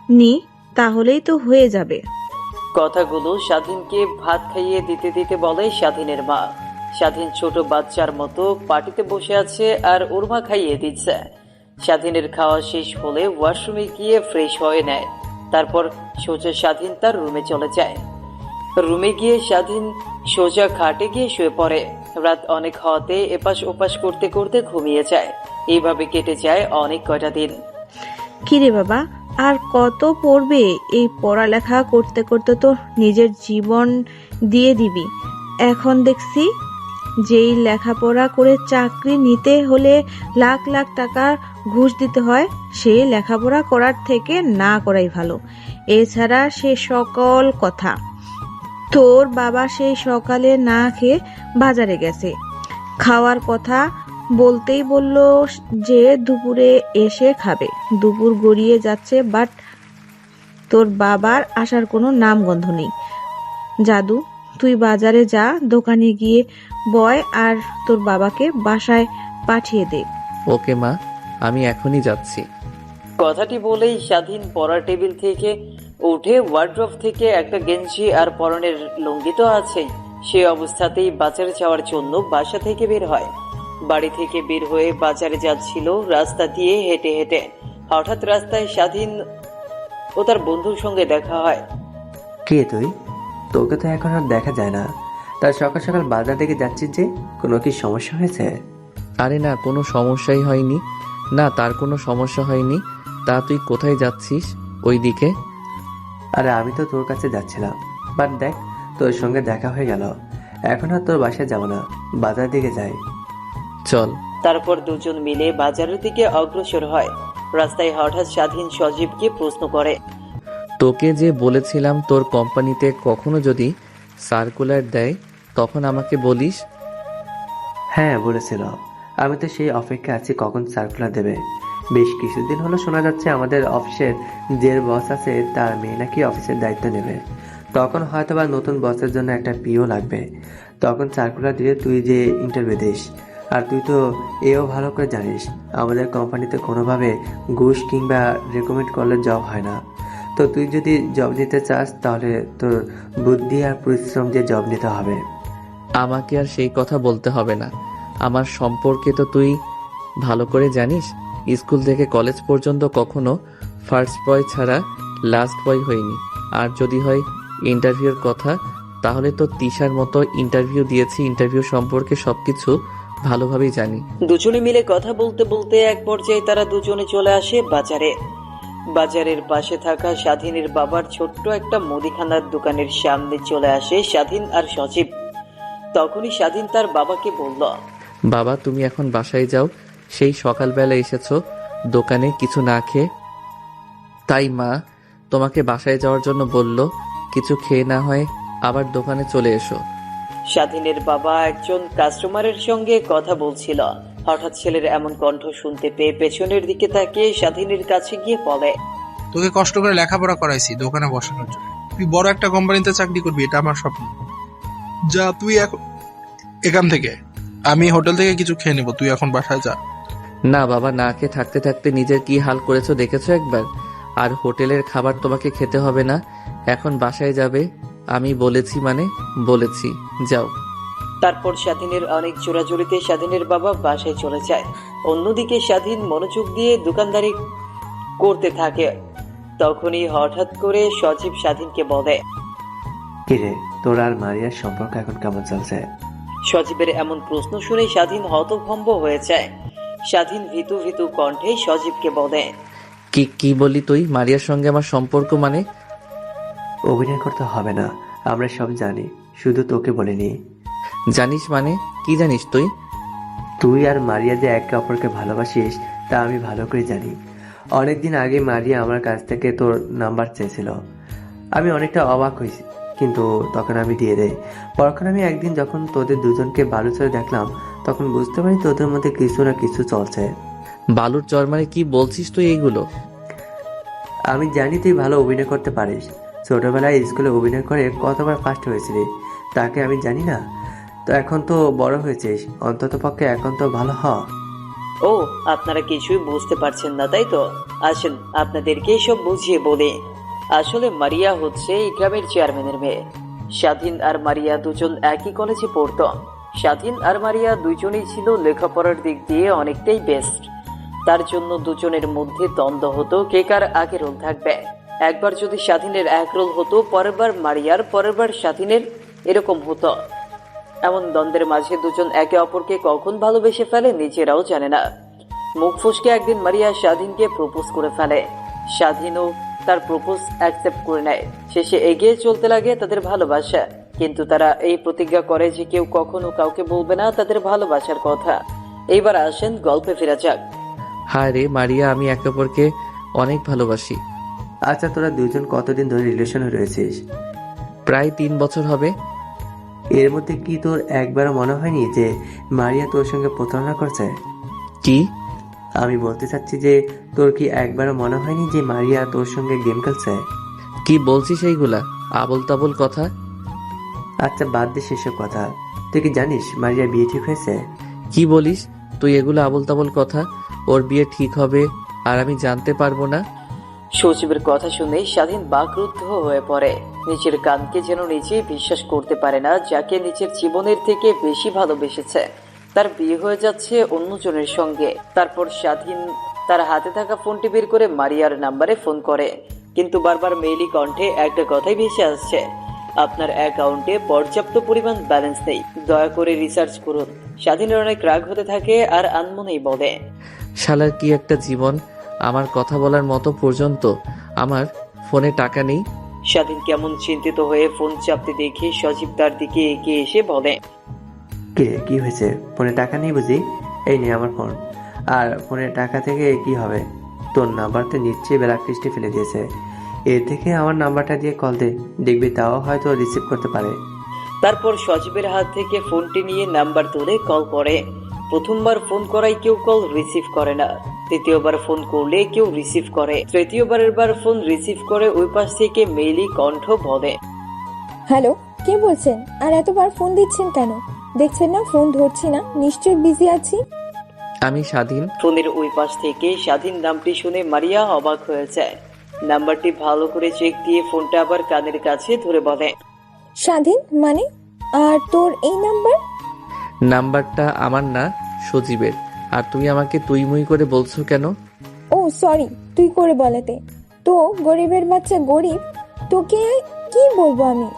নি, তাহলেই তো হয়ে যাবে। কথাগুলো স্বাধীনকে ভাত খাইয়ে দিতে দিতে বলে স্বাধীনের মা। স্বাধীন ছোট বাচ্চার মতো পার্টিতে বসে আছে আর ওর মা খাইয়ে দিচ্ছে। স্বাধীনের খাওয়া শেষ হলে ওয়াশরুমে গিয়ে ফ্রেশ হয়ে নেয়। তারপর সোজা স্বাধীন তার রুমে চলে যায়। রুমে গিয়ে স্বাধীন সোজা খাটে গিয়ে শুয়ে পড়ে। রাত অনেক হওয়াতে এপাশ ওপাশ করতে করতে ঘুমিয়ে যায়। এইভাবে কেটে যায় অনেক কয়টা দিন। কিরে বাবা, আর কত পড়বে? এই পড়ালেখা করতে করতে তো নিজের জীবন দিয়ে দিবি। এখন দেখছি যেই লেখাপড়া করে চাকরি নিতে হলে লাখ লাখ টাকা ঘুষ দিতে হয়, সেই লেখাপড়া করার থেকে না করাই ভালো। এছাড়া সে সকল কথা, তোর বাবা সেই সকালে না খেয়ে বাজারে গেছে, খাওয়ার কথা বলতেই বলল যে দুপুরে এসে খাবে। দুপুর গড়িয়ে যাচ্ছে, বাট তোর বাবার আসার কোনো নামগন্ধ নেই। জাদু, তুই বাজারে যা, দোকানে গিয়ে বয় আর তোর বাবাকে বাসায় পাঠিয়ে দে। ওকে মা, আমি এখনই যাচ্ছি। কথাটি বলেই স্বাধীন পড়ার টেবিল থেকে উঠে ওয়ার্ড্রোব থেকে একটা গেঞ্জি আর পরনের লুঙ্গি তো আছেই, সে অবস্থাতেই বাজারে যাওয়ার জন্য বাসা থেকে বের হয়। বাড়ি থেকে বের হয়ে বাজারে যাচ্ছিল রাস্তা দিয়ে হেঁটে হেঁটে। হঠাৎ রাস্তায় স্বাধীন ও তার বন্ধুর সঙ্গে দেখা হয়। কে তুই? তোকে তো এখন আর দেখা যায় না। তার সকাল সকাল বাজার থেকে যাচ্ছিস যে, কোনো কি সমস্যা হয়েছে? আরে না, কোনো সমস্যাই হয়নি। না, তার কোনো সমস্যা হয়নি। তা তুই কোথায় যাচ্ছিস? ওই দিকে? আরে আমি তো তোর কাছে যাচ্ছিলাম, বাট দেখ তোর সঙ্গে দেখা হয়ে গেল। এখন আর তোর বাসায় যাবো না, বাজার দিকে যাই। চল। তারপর দুজন মিলে বাজারের দিকে অগ্রসর হয়। রাস্তায় হঠাৎ স্বাধীন সজীবকে প্রশ্ন করে, তোকে যে বলেছিলাম তোর কোম্পানিতে কখনো যদি সার্কুলার দেয় তখন আমাকে বলিস। হ্যাঁ বলেছিল, আমি তো সেই অপেক্ষা আছি কখন সার্কুলার দেবে। বেশ কিছুদিন হলো শোনা যাচ্ছে আমাদের অফিসের যে বস আছে তার মেয়ে নাকি অফিসের দায়িত্ব নেবে। তখন হয়তো বা নতুন বসের জন্য একটা পিও লাগবে। তখন সার্কুলার দিলে তুই যে ইন্টারভিউ দিস। আর তুই তো এও ভালো করে জানিস আমাদের কোম্পানিতে কোনোভাবে ঘুষ কিংবা রেকমেন্ড করলে জব হয় না। তো তুই যদি জব নিতে চাস তাহলে তোর বুদ্ধি আর পরিশ্রম দিয়ে জব নিতে হবে। আমাকে আর সেই কথা বলতে হবে না। আমার সম্পর্কে তো তুই ভালো করে জানিস। স্কুল থেকে কলেজ পর্যন্ত কখনো ফার্স্ট বয় ছাড়া লাস্ট বয় হয়নি। আর যদি হয় ইন্টারভিউর কথা, তাহলে তো তিশার মতো ইন্টারভিউ দিয়েছি। ইন্টারভিউ সম্পর্কে সবকিছু ভালোভাবেই জানি। দুজনে মিলে কথা বলতে বলতে এক পর্যায়ে তারা দুজনে চলে আসে বাজারে। বাজারের পাশে থাকা স্বাধীনের বাবার ছোট্ট একটা মুদিখানার দোকানের সামনে চলে আসে স্বাধীন আর সজীব। তখনই স্বাধীন তার বাবাকে বলল, বাবা, তুমি এখন বাসায় যাও। সেই সকালবেলা এসেছো দোকানে কিছু না খেয়ে, তাই মা তোমাকে বাসায় যাওয়ার জন্য বলল। কিছু খেয়ে না হয় আবার দোকানে চলে এসো। স্বাধীনের বাবা একজন কাস্টমারের সঙ্গে কথা বলছিল। হঠাৎ ছেলের এমন কণ্ঠ শুনতে পেয়ে পেছনের দিকে তাকিয়ে স্বাধীনের কাছে গিয়ে বলে, তোকে কষ্ট করে লেখাপড়া করাইছি দোকানে বসানোর জন্য। তুই বড় একটা কোম্পানিতে চাকরি করবি, এটা আমার স্বপ্ন। যা তুই এখন এখান থেকে। আমি হোটেল থেকে কিছু খেয়ে নেবো, তুই এখন বাসায় যা। না বাবা, না খেয়ে থাকতে থাকতে নিজের কি হাল করেছো দেখেছো একবার? আর হোটেলের খাবার তোমাকে খেতে হবে না, এখন বাসায় যাবে। আমি বলেছি মানে বলেছি, যাও। তারপর স্বাধীনের অনেক জোরাজুরিতে স্বাধীনের বাবা বাসায় চলে যায়। অন্যদিকে স্বাধীন মনোযোগ দিয়ে দোকানদারি করতে থাকে। তখনই হঠাৎ করে সজীব স্বাধীনকে বলে, কিরে, তোর আর মারিয়ার সম্পর্ক এখন কেমন চলছে? সজীবের এমন প্রশ্ন শুনে স্বাধীন হতভম্ব হয়ে যায়। স্বাধীন ভীতু ভীতু কণ্ঠে সজীবকে বলে, কি কি বলি তুই? মারিয়ার সঙ্গে আমার সম্পর্ক মানে? অভিনয় করতে হবে না, আমরা সব জানি, শুধু তোকে বলিনি। জানিস মানে? কি জানিস তুই? তুই আর মারিয়া যে একে অপরকে ভালোবাসিস তা আমি ভালো করে জানি। অনেকদিন আগে মারিয়া আমার কাছ থেকে তোর নাম্বার চেয়েছিল। আমি অনেকটা অবাক হয়েছি, কিন্তু তখন আমি দিয়ে দেই। পরক্ষণ আমি একদিন যখন তোদের দুজনকে বালুচরে দেখলাম, তখন বুঝতে পারি তোদের মধ্যে কিছু না কিছু চলছে। বালুর চরমারে কি বলছিস তুই এইগুলো? আমি জানি তুই ভালো অভিনয় করতে পারিস। ছোটবেলায় স্কুলে অভিনয় করে কতবার ফার্স্ট হয়েছিলি, তাকে আমি জানি না? তো এখন তো বড় হয়েছিস, অন্তত পক্ষে এখন তো ভালো হ। ও, আপনারা কিছুই বুঝতে পারছেন না তাই তো? আসেন আপনাদেরকে সব বুঝিয়ে বলি। আসলে মারিয়া হচ্ছে এই গ্রামের চেয়ারম্যানের মেয়ে। স্বাধীন আর মারিয়া দুজন একই কলেজে পড়তো। স্বাধীন আর মারিয়া দুজনেই ছিল লেখাপড়ার দিক দিয়ে অনেকটাই বেস্ট। তার জন্য দুজনের মধ্যে দ্বন্দ্ব হতো কে কার আগে রোল থাকবে। একবার যদি স্বাধীনের এক রোল হতো, পরের বার মারিয়ার, পরের বার স্বাধীনের, এরকম হতো। এমন দ্বন্দ্বের মাঝে দুজন একে অপরকে কখন ভালোবেসে ফেলে নিজেরাও জানে না। মুখ ফসকে একদিন মারিয়া স্বাধীনকে প্রপোজ করে ফেলে। স্বাধীনও তার প্রপোজ অ্যাকসেপ্ট করে নেয়। শেষে এগিয়ে চলতে লাগে তাদের ভালোবাসা। কিন্তু তারা এই প্রতিজ্ঞা করে যে কেউ কখনো কাউকে বলবে না তাদের ভালোবাসার কথা। এইবার আসেন গল্পে ফেরা যাক। হায় রে মারিয়া, আমি একে অপরকে অনেক ভালোবাসি। আচ্ছা, তোরা দুজন কতদিন ধরে রিলেশনে রয়েছিস? প্রায় 3 বছর হবে। এর মধ্যে কি তোর একবারও মনে হয়নি যে মারিয়া তোর সঙ্গে প্রতারণা করছে? কি? আমি বলতে চাচ্ছি যে তোর কি একবারও মনে হয়নি যে মারিয়া তোর সঙ্গে গেম খেলছে? কি বলছিস এইগুলা আবল তাবল কথা? আচ্ছা, বাদ দে সেসব কথা। তুই কি জানিস মারিয়া বিয়ে ঠিক হয়েছে? কি বলিস তুই এগুলো আবল তাবল কথা? ওর বিয়ে ঠিক হবে আর আমি জানতে পারবো না? সচিবের কথা শুনে স্বাধীন বাকরুদ্ধ হয়ে পড়ে। নিজের কানকে যেন নিজেই বিশ্বাস করতে পারে না। যাকে নিজের জীবনের থেকে বেশি ভালোবেসেছে তার বিয়ে হয়ে যাচ্ছে অন্যজনের সঙ্গে। তারপর স্বাধীন তার হাতে থাকা ফোনটি বের করে মারিয়ার নাম্বারে ফোন করে, কিন্তু বারবার মেইলি কণ্ঠে একটা কথাই ভেসে আসছে, আপনার অ্যাকাউন্টে পর্যাপ্ত পরিমাণ ব্যালেন্স নেই, দয়া করে রিসার্চ করুন। স্বাধীনের অনেক রাগ হতে থাকে আর আনমনেই বলে, শালার কি একটা জীবন! আমার কথা বলার মতো পর্যন্ত আমার ফোনে টাকা নেই। স্বাধীন কেমন চিন্তিত হয়ে ফোন চাপতে দেখে সজীব তার দিকে এগিয়ে এসে বলে, কি হয়েছে? ফোনে টাকা নেই বুঝি? এই নে আমার ফোন। আর ফোনের টাকা থেকে কি হবে? তোর নাম্বারটা নিশ্চয়ই ব্ল্যাক লিস্টে ফেলে দিয়েছে। এর থেকে আমার নাম্বারটা দিয়ে কল দে, দেখবি তাও হয়তো রিসিভ করতে পারে। তারপর সজীবের হাত থেকে ফোনটি নিয়ে নাম্বার তুলে কল করে। প্রথমবার ফোন করায় কেউ কল রিসিভ করে না, দ্বিতীয়বার ফোন করলে কেউ রিসিভ করে, তৃতীয়বারের বার ফোন রিসিভ করে ওই পাশ থেকে মেইলি কণ্ঠ বলে, হ্যালো, কে বলছেন? আর এতবার ফোন দিচ্ছেন কেন? দেখছেন না ফোন ধরছি না, নিশ্চয়ই বিজি আছি। আমি স্বাধীন। ফোনের ওই পাশ থেকে স্বাধীন নামটি শুনে মারিয়া অবাক হয়ে যায়। নাম্বারটি ভালো করে চেক দিয়ে ফোনটা আবার কানের কাছে ধরে বলে, স্বাধীন মানে? আর তোর এই নাম্বার? নাম্বারটা আমার না, সজীবের। আর তুই আমাকে তুই মুই করে বলছো কেন? ও সরি, তুই করে বলাতে। তো গরিবের বাচ্চা গরিব, তোকে কি বলবো আমি?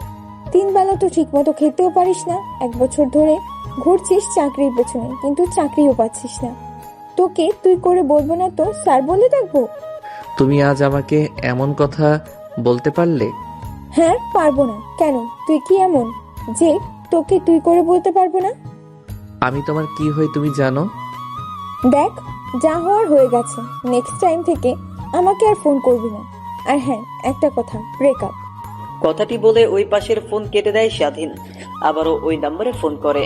3 বেলা তো ঠিক মতো খেতেও পারিস না, 1 বছর ধরে ঘুরছিস চাকরির পেছনে, কিন্তু চাকরিও পাচ্ছিস না। তোকে তুই করে বলবো না তো স্যার বলে ডাকবো? তুমি আজ আমাকে এমন কথা বলতে পারলে? হ্যাঁ, পারবো না কেন? তুই কি এমন যে তোকে তুই করে বলতে পারবো না? আমি তোমার কি হই তুমি জানো? দেখ, যা হওয়ার হয়ে গেছে। নেক্সট টাইম থেকে আমাকে আর ফোন করবি না। আর হ্যাঁ, একটা কথা, ব্রেকআপ। কথাটি বলে ওই পাশের ফোন কেটে দেয় স্বাধীন। আবারও ওই নম্বরে ফোন করে,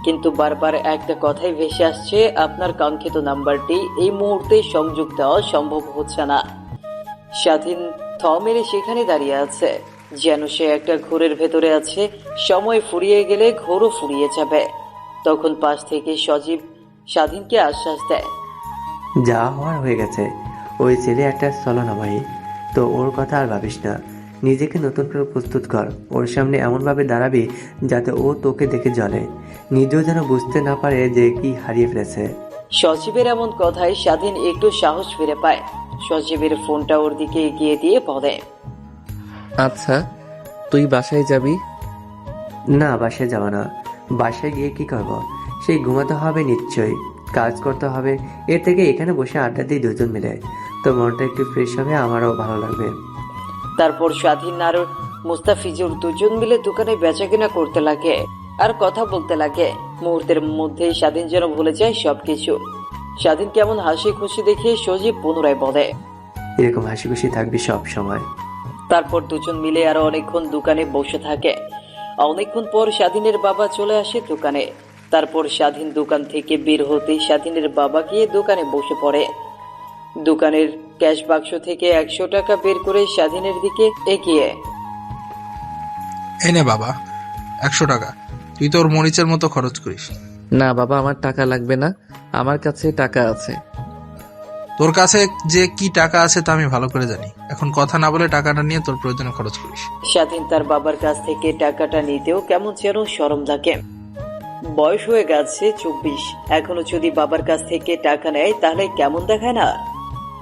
কিন্তু বারবার একটা কথাই ভেসে আসছে, আপনার কাঙ্ক্ষিত নাম্বারটি এই মুহূর্তে সংযোগ দেওয়া সম্ভব হচ্ছে না। স্বাধীন থ মেরে সেখানে দাঁড়িয়ে আছে, যেন সে একটা ঘোরের ভেতরে আছে। সময় ফুরিয়ে গেলে ঘোরও ফুরিয়ে যাবে। তখন পাশ থেকে সজীব স্বাধীনকে আশ্বাস দেয়, যা হওয়ার হয়ে গেছে। ওই ছেলে একটা ছলনাময়ী, তো ওর কথা আর ভাবিস না। নিজেকে নতুন করে প্রস্তুত কর। ওর সামনে এমনভাবে দাঁড়াবি যাতে ও তোকে দেখে জ্বলে, নিজেও যেন বুঝতে না পারে যে কি হারিয়ে ফেলেছে। সজীবের এমন কথায় স্বাধীন একটু সাহস ফিরে পায়। সজীবের ফোনটা ওর দিকে এগিয়ে দিয়ে বলে, আচ্ছা তুই বাসায় যাবি? না, বাসায় যাব না। বাসায় গিয়ে কি করব? সেই ঘুমাতে হবে নিশ্চয়ই, কাজ করতে হবে। এর থেকে এখানে বসে আড্ডা দিই দুজন মিলে, তো মনটা একটু ফ্রেশ হবে, আমারও ভালো লাগবে। তারপর স্বাধীন আর মুস্তাফিজুর দুজন মিলে দোকানে বেচাকেনা করতে লাগে আর কথা বলতে লাগে। মুহূর্তের মধ্যেই স্বাধীন যেন ভুলে যায় সবকিছু। স্বাধীন কেমন হাসি খুশি দেখে সজীব পুনরায় বলে, এরকম হাসি খুশি থাকবি সব সময়। তারপর দুজন মিলে আরো অনেকক্ষণ দোকানে বসে থাকে। অনেকক্ষণ পর স্বাধীনের বাবা চলে আসে দোকানে। তারপর স্বাধীন দোকান থেকে বের হতে স্বাধীনের বাবা গিয়ে দোকানে বসে পড়ে। দোকানের ক্যাশ বাক্স থেকে 100 টাকা বের করে স্বাধীনের দিকে এগিয়ে। এই নে বাবা, 100 টাকা। তুই তোর মরিচের মতো খরচ করিস। না বাবা, আমার টাকা লাগবে না, আমার কাছে টাকা আছে। তোর কাছে যে কি টাকা আছে তা আমি ভালো করে জানি। এখন কথা না বলে টাকাটা নিয়ে তোর প্রয়োজনে খরচ করিস। স্বাধীন তার বাবার কাছ থেকে টাকাটা নিতেও কেমন যেন শরম লাগে। বয়স হয়ে গেছে 24, এখনো যদি বাবার কাছ থেকে টাকা নেয় তাহলে কেমন দেখায় না।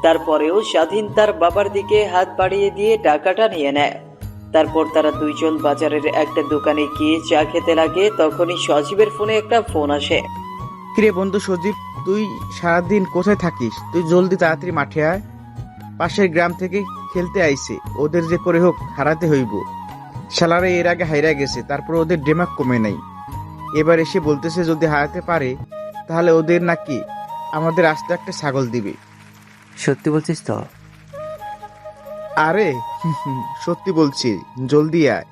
তারপরেও স্বাধীন তার বাবার দিকে হাত বাড়িয়ে দিয়ে টাকাটা নিয়ে নেয়। তারপর তারা দুইজন বাজারের একটা দোকানে গিয়ে চা খেতে লাগে। তখনই সজীবের ফোনে একটা ফোন আসে। কিরে বন্ধু সজীব, তুই সারাদিন কোথায় থাকিস? তুই জলদি তাড়াতাড়ি মাঠে আয়। পাশের গ্রাম থেকে খেলতে আইছে, ওদের যে করে হোক হারাতে হইব। শালারে এর আগে হাইরা গেছে, তারপর ওদের ডেমাক কমে নাই। এবার এসে বলতেছে যদি হারাতে পারে তাহলে ওদের নাকি আমাদের আস্তে একটা ছাগল দিবে। সত্যি বলছিস তো? আরে সত্যি বলছি, জলদি আয়,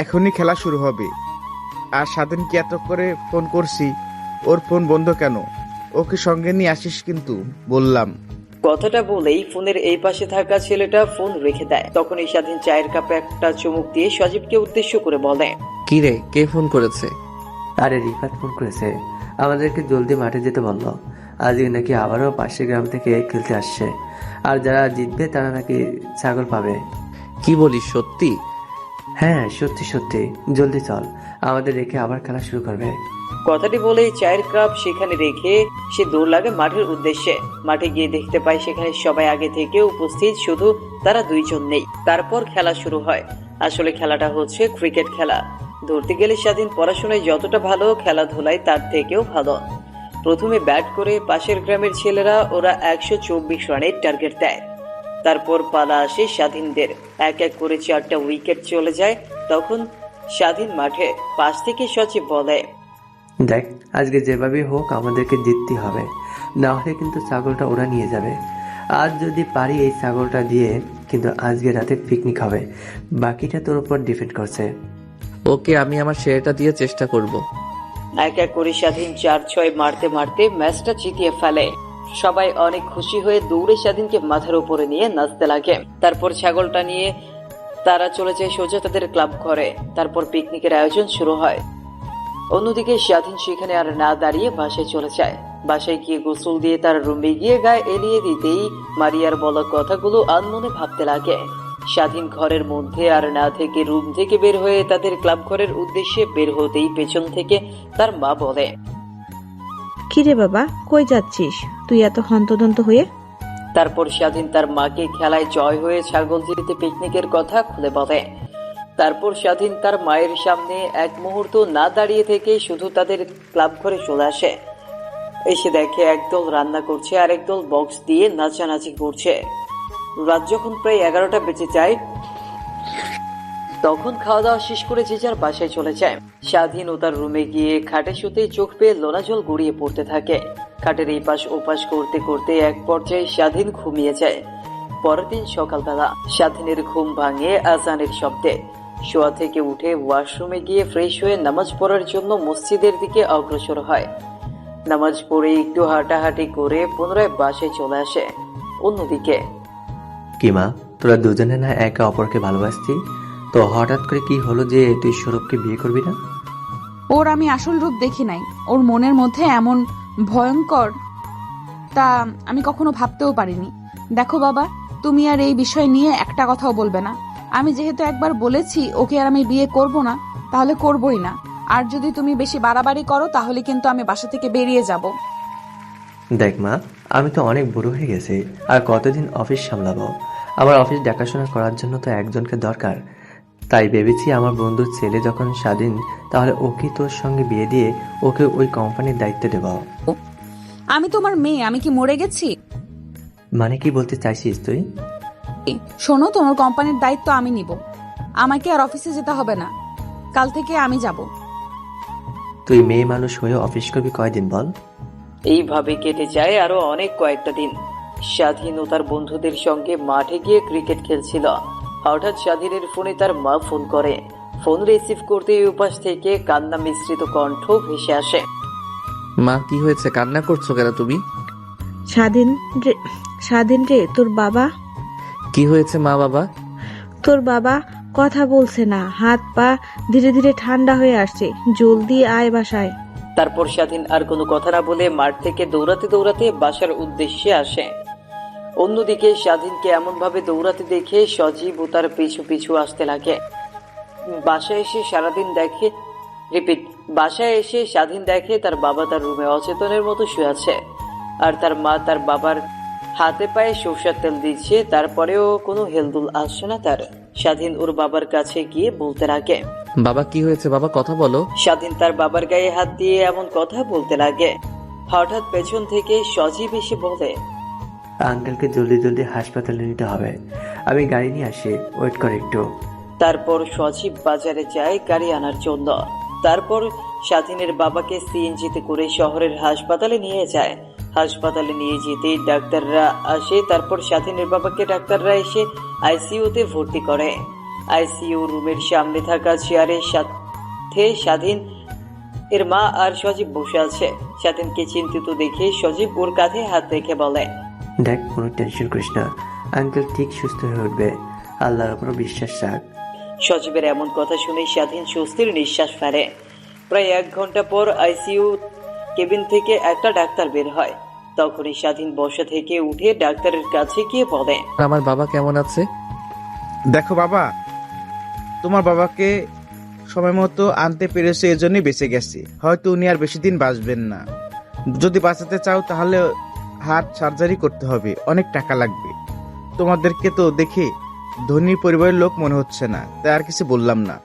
এখনই খেলা শুরু হবে। আর স্বাধীনকে এত করে ফোন করছি, ওর ফোন বন্ধ কেন? ওকে সঙ্গে নিয়ে আসিস কিন্তু বললাম। কথাটা বলেই ফোনের এই পাশে থাকা ছেলেটা ফোন রেখে দেয়। তখনই স্বাধীন চায়ের কাপে একটা চুমুক দিয়ে সজীবকে উদ্দেশ্য করে বলে, কি রে, কে ফোন করেছে? আরে রিফাত ফোন করেছে, আমাদেরকে জলদি মাঠে যেতে বললো। আজকে নাকি আবারও পাশের গ্রাম থেকে খেলতে আসছে, আর যারা জিতবে তারা নাকি ছাগল পাবে। কি বলিস, সত্যি? হ্যাঁ সত্যি সত্যি, জলদি চল, আমাদের রেখে আবার খেলা শুরু করবে। কথাটি বলেই চায়ের কাপ সেখানে রেখে সে দৌড় লাগে মাঠের উদ্দেশ্যে। মাঠে গিয়ে দেখতে পায় সেখানে সবাই আগে থেকে উপস্থিত, শুধু তারা দুইজন নেই। তারপর খেলা শুরু হয়। আসলে খেলাটা হচ্ছে ক্রিকেট খেলা। ধরতে গেলে স্বাধীন পড়াশোনায় যতটা ভালো, খেলাধুলায় তার থেকেও ভালো। প্রথমে ব্যাট করে পাশের গ্রামের ছেলেরা, ওরা 124 রানের টার্গেট দেয়। তারপর পালা আসে স্বাধীনদের, এক এক করে 4টা উইকেট চলে যায়। তখন স্বাধীন মাঠে পাশ থেকে সচিব বলে, দেখ আজকে যেভাবে হোক আমাদেরকে জিততে হবে, না হলে কিন্তু ছাগলটা ওরা নিয়ে যাবে। আজ যদি পারি এই ছাগলটা দিয়ে কিন্তু আজকে রাতে পিকনিক হবে। বাকিটা তোর উপর ডিপেন্ড করছে। ওকে, আমি আমার শেয়ারটা দিয়ে চেষ্টা করব। এক এক করে স্বাধীন 4-6 মারতে মারতে ম্যাচটা জিতিয়ে ফেলে। সবাই অনেক খুশি হয়ে দৌড়ে স্বাধীনকে মাথার উপরে নিয়ে নাচতে লাগে। তারপর ছাগলটা নিয়ে তারা চলে যায় সোজা তাদের ক্লাব ঘরে। তারপর পিকনিকের আয়োজন শুরু হয়। অন্যদিকে স্বাধীন সেখানে আর না দাঁড়িয়ে বাসায় চলে যায়। বাসায় গিয়ে গোসল দিয়ে তার রুমে গিয়ে গায়ে এলিয়ে দিতেই মারিয়ার বলা কথাগুলো আনমনে ভাবতে লাগে। স্বাধীন ঘরের মধ্যে আর না থেকে রুম থেকে বের হয়ে তাদের ক্লাব ঘরের উদ্দেশ্যে বের হতেই পেছন থেকে তার মা বলে, কিরে বাবা, কই যাচ্ছিস তুই এত হন্তদন্ত হয়ে? তারপর স্বাধীন তার মাকে খেলায় জয় হয়ে ছাগল জিতে পিকনিকের কথা খুলে বলে। তারপর স্বাধীন তার মায়ের সামনে এক মুহূর্ত না দাঁড়িয়ে থেকে শুধু তাদের ক্লাব ঘরে চলে আসে। এসে দেখে একদল রান্না করছে আর একদল বক্স দিয়ে নাচানাচি করছে। রাত যখন প্রায় 11টা বেজে যায়, তখন খাওয়া দাওয়া শেষ করে যে যার বাসায় চলে যায়। স্বাধীন ও তার রুমে গিয়ে খাটে শুতে চোখ পেয়ে লোনা জল গড়িয়ে পড়তে থাকে। খাটের এই পাশ ওপাশ করতে করতে এক পর্যায়ে স্বাধীন ঘুমিয়ে যায়। পরের দিন সকালবেলা স্বাধীনের ঘুম ভাঙে আজানের শব্দে। শোয়া থেকে উঠে ওয়াশরুমে গিয়ে ফ্রেশ হয়ে নামাজ পড়ার জন্য মসজিদের দিকে অগ্রসর হয়। নামাজ পড়ে একটু হাঁটাহাঁটি করে পুনরায় বাসায় চলে আসে। অন্যদিকে, কি মা, তোরা দুজনে না একে অপরকে ভালোবাসতি, তো হঠাৎ করে কি হলো যে তুই সৌরভকে বিয়ে করবি না? ওর আমি আসল রূপ দেখি নাই, ওর মনের মধ্যে এমন ভয়ঙ্কর তা আমি কখনো ভাবতেও পারিনি। দেখো বাবা, তুমি আর এই বিষয় নিয়ে একটা কথাও বলবে না। আমি যেহেতু একবার বলেছি ওকে আর আমি বিয়ে করব না, তাহলে করবই না। আর যদি তুমি বেশি বাড়াবাড়ি করো তাহলে কিন্তু আমি বাসা থেকে বেরিয়ে যাব। দেখ মা, আমি তো অনেক বুড়ো হয়ে গেছি, আর কতদিন অফিস সামলাবো? আমার অফিস দেখাশোনা করার জন্য তো একজনকে দরকার। তাই ভেবেছি আমার বন্ধুর ছেলে যখন স্বাধীন, তাহলে ওকে তোর সঙ্গে বিয়ে দিয়ে ওকে ওই কোম্পানির দায়িত্ব দেব। আমি তোমার মেয়ে, আমি কি মরে গেছি? মানে কি বলতে চাইছিস তুই? শোনো, তোমার কোম্পানির দায়িত্ব আমি নিব। আমাকে আর অফিসে যেতে হবে না, কাল থেকে আমি যাব। তুই মেয়ে মানুষ হয়ে অফিস করবি কয়দিন বল? এইভাবে কেটে যায় আরো অনেক কয়েকটা দিন। স্বাধীন ও তার বন্ধুদের সঙ্গে মাঠে গিয়ে ক্রিকেট খেলছিল। হঠাৎ স্বাধীনের ফোনে তার মা ফোন করে। ফোন রিসিভ করতেই উপাস থেকে কান্না মিশ্রিত কণ্ঠ ভেসে আসে। মা কি হয়েছে, কান্না করছো কেন তুমি? স্বাধীন রে, তোর বাবা কি হয়েছে মা বাবা? তোর বাবা কথা বলছে না, হাত পা ধীরে ধীরে ঠান্ডা হয়ে আসছে, জলদি আয় বাসায়। তারপর স্বাধীন আর কোনো কথা না বলে মাঠ থেকে দৌড়াতে দৌড়াতে বাসার উদ্দেশ্যে আসে। অন্যদিকে স্বাধীনকে এমনভাবে দৌড়াতে দেখে সজীব ও তার পিছু পিছু আসতে লাগে। বাসায় এসে স্বাধীন দেখে তার বাবা তার রুমে অচেতনের মতো শুয়ে আছে, আর তার মা তার বাবার হাতে পায়ে সরষের তেল দিচ্ছে। তারপরেও কোনো হেলদুল আসছে না তার। স্বাধীন ওর বাবার কাছে গিয়ে বলতে লাগে, বাবা কি হয়েছে বাবা, কথা বলো। স্বাধীন তার বাবার গায়ে হাত দিয়ে এমন কথা বলতে লাগে। হঠাৎ পেছন থেকে সজীব এসে বলে, আঙ্কেলকে জলদি জলদি হাসপাতালে নিতে হবে, আমি গাড়ি নিয়ে আসি, ওয়েট কর একটু। তারপর সজীব বাজারে যায় গাড়ি আনার জন্য। তারপর স্বাধীনের বাবাকে সিএনজিতে করে শহরের হাসপাতালে নিয়ে যায়। হাসপাতালে নিয়ে যেতেই ডাক্তাররা আসে। তারপর স্বাধীনের বাবাকে ডাক্তাররা এসে আইসিইউতে ভর্তি করে। আইসিইউ রুমের সামনে থাকা চেয়ারের সাথে স্বাধীন এর মা আর সজীব বসে আছে। স্বাধীনকে চিন্তিত দেখে সজীব ওর কাঁধে হাত রেখে বলে, দেখ, কোনো টেনশন করিস না, আঙ্কেল ঠিক সুস্থ হয়ে উঠবে, আল্লাহর উপর বিশ্বাস রাখ। সজীবের এমন কথা শুনে স্বাধীন স্বস্তির নিঃশ্বাস ফেলে। প্রায় 1 ঘন্টা পর আইসিইউ কেবিন থেকে একটা ডাক্তার বের হয়। তখনই স্বাধীন বসা থেকে উঠে ডাক্তারের কাছে গিয়ে বলে, আমার বাবা কেমন আছে? দেখো বাবা, তোমার বাবাকে সময় মতো আনতে পেরেছে, এজন্যই বেঁচে গেছে। হয়তো উনি আর বেশি দিন বাঁচবেন না। যদি বাঁচাতে চাও তাহলে হার্ট সার্জারি করতে হবে, অনেক টাকা লাগবে। তোমাদেরকে তো দেখে ধনী পরিবারের লোক মনে হচ্ছে না, তাই আর কিছু বললাম না।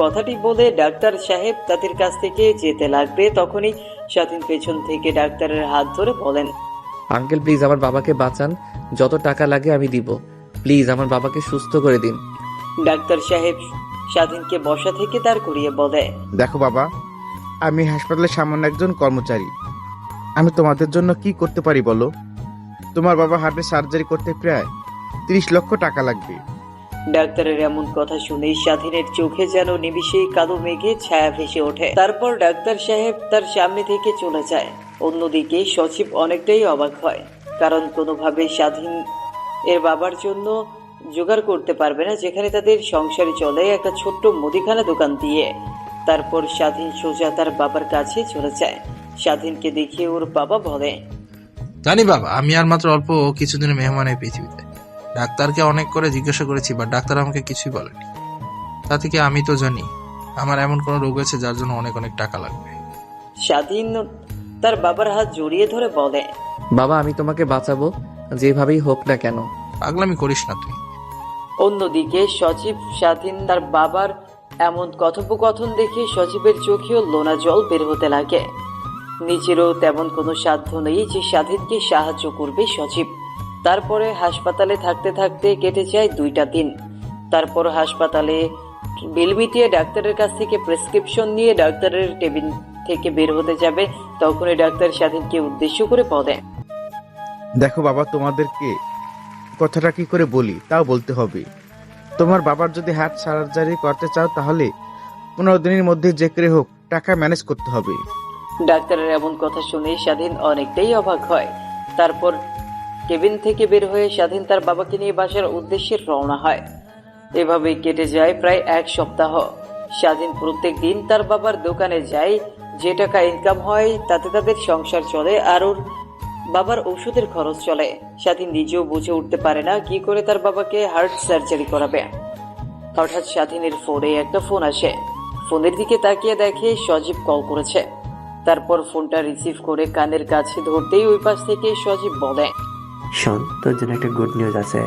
কথাটি বলে ডাক্তার সাহেব তাদের কাছ থেকে যেতে লাগবে। তখনই স্বাধীন পেছন থেকে ডাক্তারের হাত ধরে বলেন, আঙ্কেল প্লিজ আমার বাবাকে বাঁচান, যত টাকা লাগে আমি দিব, প্লিজ আমার বাবাকে সুস্থ করে দিন। ডাক্তার সাহেব স্বাধীনকে বসা থেকে দাঁড় করিয়ে বলে, দেখো বাবা, আমি হাসপাতালের সামান্য একজন কর্মচারী। আমি তোমাদের জন্য কি করতে পারি বলো? তোমার বাবা হার্টের সার্জারি করতে প্রায় 30 লক্ষ টাকা লাগবে। ডাক্তারের এমন কথা শুনেই স্বাধীনের চোখে যেন নিমিষেই কালো মেঘে ছায়া ভেসে ওঠে। তারপর ডাক্তার সাহেব তার সামনে থেকে চলে যায়। অন্যদিকে সচিব অনেকটাই অবাক হয়, কারণ কোনোভাবে স্বাধীন এর বাবার জন্য জোগাড় করতে পারবে না, যেখানে তাদের সংসারে চলে একটা ছোট্ট মুদিখানা দোকান দিয়ে। তারপর স্বাধীন সোজা তার বাবার কাছে চলে যায়। স্বাধীনকে দেখে ওর বাবা বলে, জানি বাবা, আমি আর মাত্র অল্প কিছুদিনের মেহমান এই পৃথিবীতে। ডাক্তারকে অনেক করে জিজ্ঞাসা করেছি, বা ডাক্তার আমাকে কিছুই বলেনি। তা থেকে আমি তো জানি আমার এমন কোনো রোগ আছে যার জন্য অনেক অনেক টাকা লাগবে। স্বাধীন তার বাবার হাত জড়িয়ে ধরে বলে, বাবা আমি তোমাকে বাঁচাবো, যেভাবেই হোক না কেন। পাগলামি করিস না তুই। অন্যদিকে সচিব স্বাধীন তার বাবার এমন কথোপকথন দেখে সচিবের চোখেও লোনা জল বের হতে লাগে। নিজেরও তেমন কোনো সাধ্য নেই যে স্বাধীনকে সাহায্য করবে সচিব। তারপরে হাসপাতালে থাকতে থাকতে কেটে যায় 2টা দিন। তারপর হাসপাতালে বিল মিটিয়ে ডাক্তারের কাছ থেকে প্রেসক্রিপশন নিয়ে ডাক্তারের টেবিল থেকে বের হতে যাবে। তখনই ডাক্তার স্বাধীনকে উদ্দেশ্য করে বলে, দেখো বাবা, তোমাদেরকে কথাটা কি করে বলি তাও বলতে হবে। তোমার বাবার যদি হার্ট সার্জারি করতে চাও তাহলে 15 দিনের মধ্যে যে করে হোক টাকা ম্যানেজ করতে হবে। ডাক্তারের এমন কথা শুনে স্বাধীন অনেকটাই অবাক হয়। তারপর কেবিন থেকে বের হয়ে স্বাধীন তার বাবাকে নিয়ে বাসার উদ্দেশ্যে রওনা হয়। এভাবেই কেটে যায় প্রায় 1 সপ্তাহ। স্বাধীন প্রত্যেক দিন তার বাবার দোকানে যায়। যে টাকা ইনকাম হয় তাতে তাদের সংসার চলে, আর ওর বাবার ওষুধের খরচ চলে। স্বাধীন নিজেও বুঝে উঠতে পারে না কি করে তার বাবাকে হার্ট সার্জারি করাবে। হঠাৎ স্বাধীনের ফোনে একটা ফোন আসে। ফোনের দিকে তাকিয়ে দেখে সজীব কল করেছে। তারপর ফোনটা রিসিভ করে কানের কাছে ধরতেই ওই পাশ থেকে সজীব বলে, শোন, তোর জন্য একটা গুড নিউজ আছে।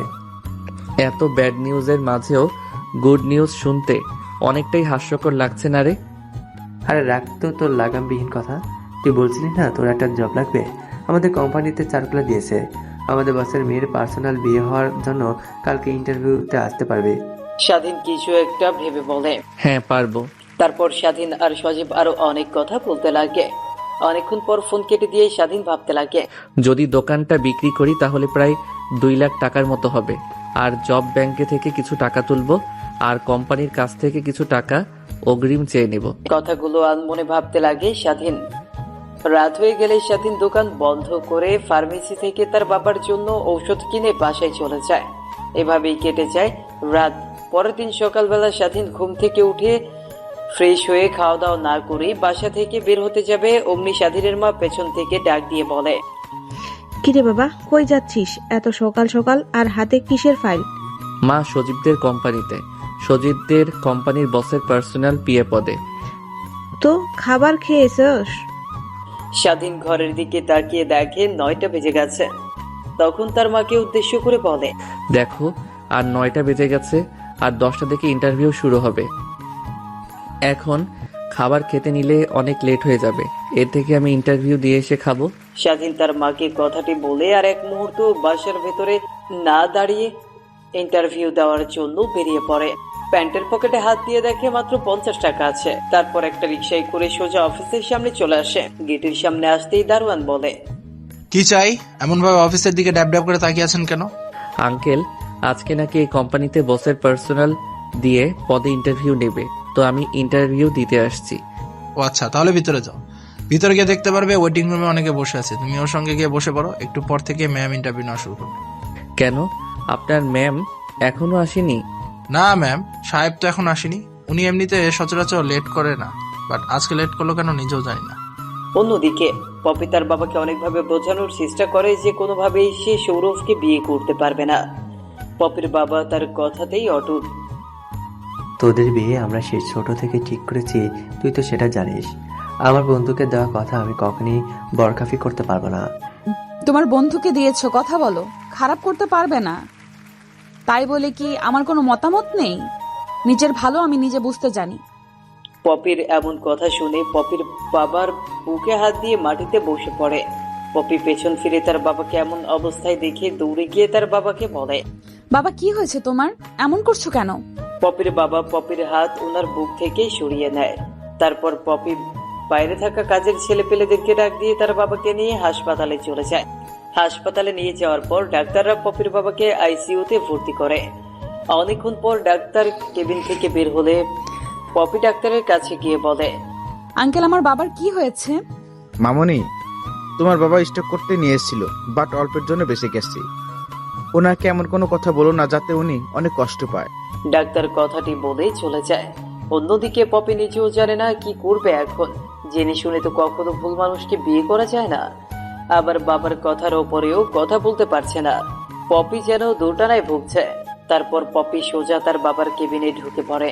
এত ব্যাড নিউজের মাঝেও গুড নিউজ শুনতে অনেকটাই হাস্যকর লাগছে না রে? আরে রাখ তো তোর লাগামবিহীন কথা। তুই বলছিলি না তোর একটা জব লাগবে? আমাদের কোম্পানিতে সার্কুলার দিয়েছে, আমাদের বসের মেয়ের পার্সোনাল বিয়ে হওয়ার জন্য কালকে ইন্টারভিউতে আসতে পারবি। স্বাধীন কিছু একটা ভেবে বলে, হ্যাঁ পারবো। তারপর স্বাধীন আর সজীব আরো অনেক কথা বলতে লাগে। অনেকক্ষণ পর ফোন কেটে দিয়ে স্বাধীন ভাবতে লাগে, যদি দোকানটা বিক্রি করি তাহলে প্রায় 2 লাখ টাকার মতো হবে। আর জব ব্যাংকে থেকে কিছু টাকা তুলবো আর কোম্পানির কাছ থেকে কিছু টাকা অগ্রিম চেয়ে নেব। কথাগুলো আনমনে ভাবতে লাগে স্বাধীন। রাত হয়ে গেলে স্বাধীন দোকান বন্ধ করে ফার্মেসি থেকে তার বাবার জন্য ঔষধ কিনে বাসায় চলে যায়। এভাবেই কেটে যায় রাত। পরের দিন সকালবেলা স্বাধীন ঘুম থেকে উঠে ফ্রেশ হয়ে খাওয়া দাওয়া না করেই বাসা থেকে বের হতে যাবে, অমনি স্বাধীনের মা পেছন থেকে ডাক দিয়ে বলে, কিরে বাবা, কই যাচ্ছিস এত সকাল সকাল, আর হাতে কিসের ফাইল? মা, সজীবদের কোম্পানিতে, সজীবদের কোম্পানির বসের পার্সোনাল পিএ পদে। তো খাবার খেয়েছস? স্বাধীন ঘরের দিকে তাকিয়ে দেখে 9টা বেজে গেছে। তখন তার মাকে উদ্দেশ্য করে বলে, দেখো আর 9টা বেজে গেছে, আর 10টা থেকে ইন্টারভিউ শুরু হবে। এখন খাবার খেতে নিলে অনেক লেট হয়ে যাবে, এর থেকে আমি ইন্টারভিউ দিয়ে এসে খাবো। স্বাধীন তার মাকে কথাটি বলে আর এক মুহূর্ত বাসার ভেতরে না দাঁড়িয়ে ইন্টারভিউ দেওয়ার জন্য বেরিয়ে পড়ে। প্যান্টের পকেটে হাত দিয়ে দেখে মাত্র 50 টাকা আছে। তারপর একটা রিকশায় করে সোজা অফিসের সামনে চলে আসে। গেটের সামনে আসতেই দারোয়ান বলে, কি চাই? এমন ভাবে অফিসের দিকে ড্যাব ড্যাব করে তাকিয়ে আছেন কেন? আঙ্কেল, আজকে নাকি এই কোম্পানিতে বসের পার্সোনাল দিয়ে পদে ইন্টারভিউ নেবে, তো আমি ইন্টারভিউ দিতে আসছি। ও আচ্ছা, তাহলে ভিতরে যাও। ভিতরে গিয়ে দেখতে পারবে ওয়েটিং রুমে অনেকে বসে আছে, তুমি ওর সঙ্গে গিয়ে বসে পড়ো। একটু পর থেকে ম্যাম ইন্টারভিউ নেওয়া শুরু করবে। কেন, আপনার ম্যাম এখনো আসেনি? না ম্যাম, সাহেব তো এখন আসেনি। উনি এমনিতে সচরাচর লেট করে না, বাট আজকে লেট করলো কেন নিজেও জানি না। অন্যদিকে পপি তার বাবাকে অনেকভাবে বোঝানোর চেষ্টা করে যে কোনোভাবেই সে সৌরভকে বিয়ে করতে পারবে না। পপির বাবা তার কথাতেই অটুট। তোদের বিয়ে আমরা সেই ছোট থেকে ঠিক করেছি, তুই তো সেটা জানিস। আমার বন্ধুকে দেওয়া কথা আমি কখনই বরখাফি করতে পারবো না। তোমার বন্ধুকে দিয়েছো, কথা বলো, খারাপ করতে পারবে না। তাই বলে কি আমার কোনো মতামত নেই? নিজের ভালো আমি নিজে বুঝতে জানি। পপির এমন কথা শুনে পপির বাবার বুকে হাত দিয়ে মাটিতে বসে পড়ে। পপি পেছন ফিরে তার বাবাকে এমন অবস্থায় দেখে দৌড়ে গিয়ে তার বাবাকে বলে, বাবা কি হয়েছে তোমার, এমন করছো কেন? পপির বাবা পপির হাত ওনার বুক থেকে সরিয়ে নেয়। তারপর পপি বাইরে থাকা কাজের ছেলেপেলেদেরকে ডাক দিয়ে তার বাবাকে নিয়ে হাসপাতালে চলে যায়। হাসপাতালে নিয়ে যাওয়ার পর ডাক্তাররা পপির বাবাকে আইসিইউতে ভর্তি করে। অনেকক্ষণ পর ডাক্তার কেবিন থেকে বের হলে পপি ডাক্তারের কাছে গিয়ে বলে, আঙ্কেল, আমার বাবার কি হয়েছে? মামনি, তোমার বাবা স্ট্রোক করতে নিয়ে এসেছিল, বাট অল্পের জন্য বেঁচে গেছে। ওনাকে এমন কোনো কথা বলো না যাতে উনি অনেক কষ্ট পায়। ডাক্তার কথাটি বলে চলে যায়। অন্যদিকে পপি নিজেও জানে না কি করবে এখন। জেনে শুনে তো কখনো ভুল মানুষকে বিয়ে করা যায় না, আবার বাবার কথার ওপরেও কথা বলতে পারছে না। পপি যেন দোটানায় ভুগছে। তারপর পপি সোজা তার বাবার কেবিনে ঢুকে পড়ে।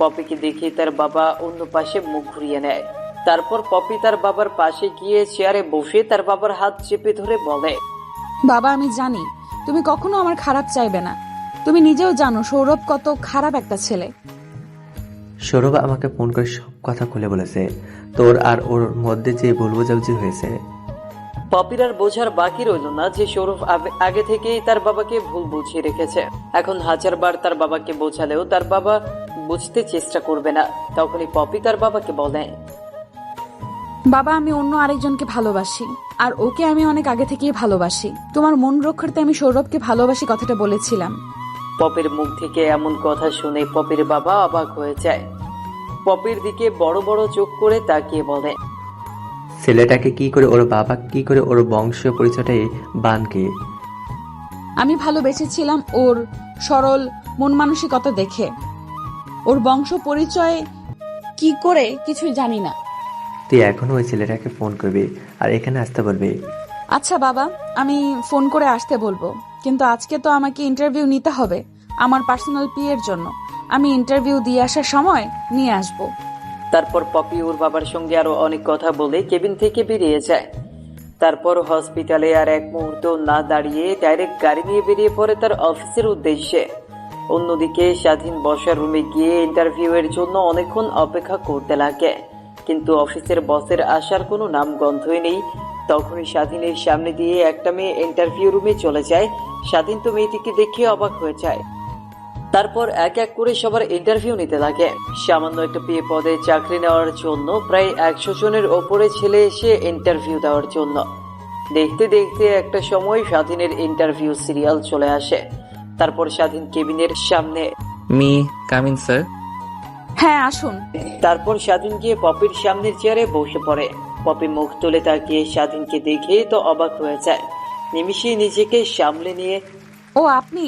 পপিকে দেখে তার বাবা অন্য পাশে মুখ ঘুরিয়ে নেয়। তারপর পপি তার বাবার পাশে গিয়ে চেয়ারে বসে তার বাবার হাত চেপে ধরে বলে, বাবা, আমি জানি তুমি কখনো আমার খারাপ চাইবে না। তুমি নিজেও জানো সৌরভ কত খারাপ একটা ছেলে। সৌরভ আমাকে ফোন করে সব কথা খুলে বলেছে, তোর আর ওর মধ্যে যে ভুল বোঝাবুঝি হয়েছে। পপির আর বোঝার বাকি রইল না যে সৌরভ আগে থেকেই তার বাবাকে ভুল বুঝিয়ে রেখেছে। এখন 1000 বার তার বাবাকে বোঝালেও তার বাবা বুঝতে চেষ্টা করবে না। তখনই পপি তার বাবাকে বলে, বাবা, আমি অন্য আরেকজনকে ভালোবাসি, আর ওকে আমি অনেক আগে থেকেই ভালোবাসি। তোমার মন রক্ষার্থে আমি সৌরভকে ভালোবাসি কথাটা বলেছিলাম। পপির মুখ থেকে এমন কথা শুনে পপির বাবা অবাক হয়ে যায়। পপির দিকে বড় বড় চোখ করে তাকিয়ে বলে, ছেলেটাকে কি করে ওর বাবা, কি করে ওর বংশীয় পরিচয়টাই বানকে। আমি ভালোবেসেছিলাম ওর সরল মন মানসিকতা দেখে। ওর বংশ পরিচয় কি করে কিছুই জানি না। তুই এখনো ওই ছেলেটাকে ফোন করবি আর এখানে আসতে বলবি। আচ্ছা বাবা, আমি ফোন করে আসতে বলবো, কিন্তু আজকে তো আমাকে ইন্টারভিউ নিতে হবে আমার পার্সোনাল পিএর জন্য। আমি ইন্টারভিউ দিয়ে আসার সময় নিয়ে আসবো। তারপর পপি ওর বাবার সঙ্গে আরো অনেক কথা বলে কেবিন থেকে বেরিয়ে যায়। তারপর হসপিটালে আর এক মুহূর্ত না দাঁড়িয়ে ডাইরেক্ট গাড়ি নিয়ে বেরিয়ে পড়ে তার অফিসের উদ্দেশ্যে। অন্যদিকে স্বাধীন বসার রুমে গিয়ে ইন্টারভিউ এর জন্য অনেকক্ষণ অপেক্ষা করতে লাগে, কিন্তু অফিসের বসের আসার কোনো নাম গন্ধই নেই। তখনই স্বাধীনের সামনে দিয়ে একটা মেয়ে ইন্টারভিউ রুমে চলে যায়। স্বাধীন তো মেয়েটিকে দেখে অবাক হয়ে যায়। তারপর এক এক করে সবার ইন্টারভিউ নিতে লাগে। সামান্য একটা পিএ পদে চাকরি নেওয়ার জন্য প্রায় 100 জনের ওপরে ছেলে এসে ইন্টারভিউ দেওয়ার জন্য। দেখতে দেখতে একটা সময় স্বাধীনের ইন্টারভিউ সিরিয়াল চলে আসে। তারপর স্বাধীন কেবিনের সামনে। Me come in sir. হ্যাঁ আসুন। তারপর স্বাধীন গিয়ে পপির সামনের চেয়ারে বসে পড়ে। পপি মুখ তুলে তাকিয়ে স্বাধীনকে দেখে তো অবাক হয়ে যায়। নিমিষেই নিজেকে সামলে নিয়ে, ও আপনি?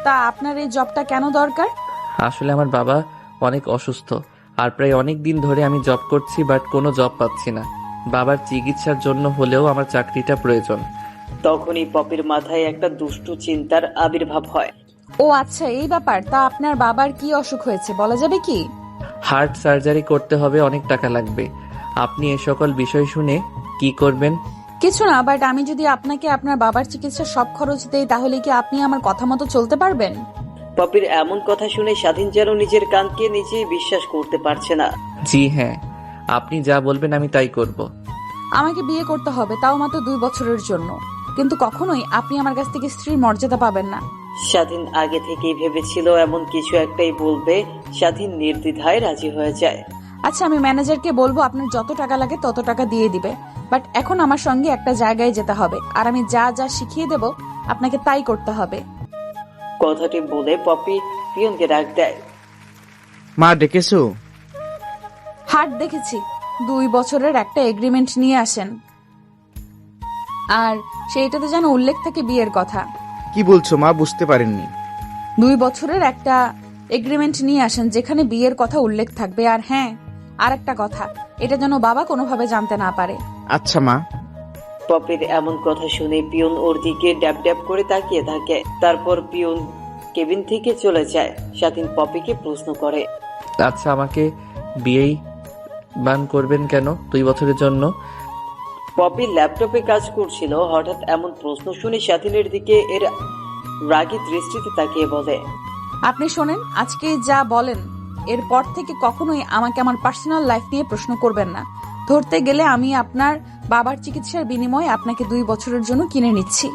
তা আপনার এই জবটা কেন দরকার? আসলে আমার বাবা অনেক অসুস্থ আর প্রায় অনেক দিন ধরে আমি জব করছি, বাট কোনো জব পাচ্ছি না। বাবার চিকিৎসার জন্য হলেও আমার চাকরিটা প্রয়োজন। তখনই পপির মাথায় একটা দুষ্টু চিন্তার আবির্ভাব হয়। ও আচ্ছা, এই ব্যাপার। তা আপনার বাবার কি অসুখ হয়েছে বলা যাবে কি? হার্ট সার্জারি করতে হবে, অনেক টাকা লাগবে। আপনি এ সকল বিষয় শুনে কি করবেন? কিছু না, বাট আমি যদি আপনাকে আপনার বাবার চিকিৎসার সব খরচ দেই তাহলে কি আপনি আমার কথা মতো চলতে পারবেন? পপির এমন কথা শুনে স্বাধীন যেন নিজের কানকে নিজেই বিশ্বাস করতে পারছে না। জি হ্যাঁ, আপনি যা বলবেন আমি তাই করব। আমাকে বিয়ে করতে হবে, তাও মাত্র 2 বছরের জন্য, কিন্তু কখনোই আপনি আমার কাছ থেকে স্ত্রীর মর্যাদা পাবেন না। স্বাধীন আগে থেকেই ভেবেছিল এমন কিছু একটাই বলবে। স্বাধীন নির্দ্বিধায় রাজি হয়ে যায়। আচ্ছা, আমি ম্যানেজারকে বলবো আপনার যত টাকা লাগে তত টাকা দিয়ে দিবে, বাট এখন আমার সঙ্গে একটা জায়গায় যেতে হবে, আর আমি যা যা শিখিয়ে দেব আপনাকে তাই করতে হবে। কথাটি বলে পপি পিয়নকে ডাক দেয়। মা ডেকেছো? হাট দেখেছি, 2 বছরের একটা এগ্রিমেন্ট নিয়ে আসেন, আর সেইটাতে যেন উল্লেখ থাকে বিয়ের কথা। কি বলছো মা? বুঝতে পারেননি। 2 বছরের একটা এগ্রিমেন্ট নিয়ে আসেন যেখানে বিয়ের কথা উল্লেখ থাকবে। আর হ্যাঁ, আর একটা কথা, এটা যেন বাবা কোনোভাবে জানতে না পারে। আচ্ছা মা। পপির এমন কথা শুনে পিয়ন ওর দিকে ড্যাব ড্যাব করে তাকিয়ে থাকে। তারপর পিয়ন কেবিন থেকে চলে যায়। স্বাধীন পপিকে প্রশ্ন করে, আচ্ছা, আমাকে বিয়েই বান করবেন কেন 2 বছরের জন্য? পপি ল্যাপটপে কাজ করছিল। হঠাৎ এমন প্রশ্ন শুনে স্বাধীনের দিকে এর রাগী দৃষ্টিতে তাকিয়ে বলে, আপনি শোনেন, আজকে যা বলেন এরপর থেকে কখনোই আমাকে আমার পার্সোনাল লাইফ নিয়ে প্রশ্ন করবেন না। ধরতে গেলে আমি আপনার বাবার চিকিৎসার বিনিময়ে আপনাকে 2 বছরের জন্য কিনে নিচ্ছি।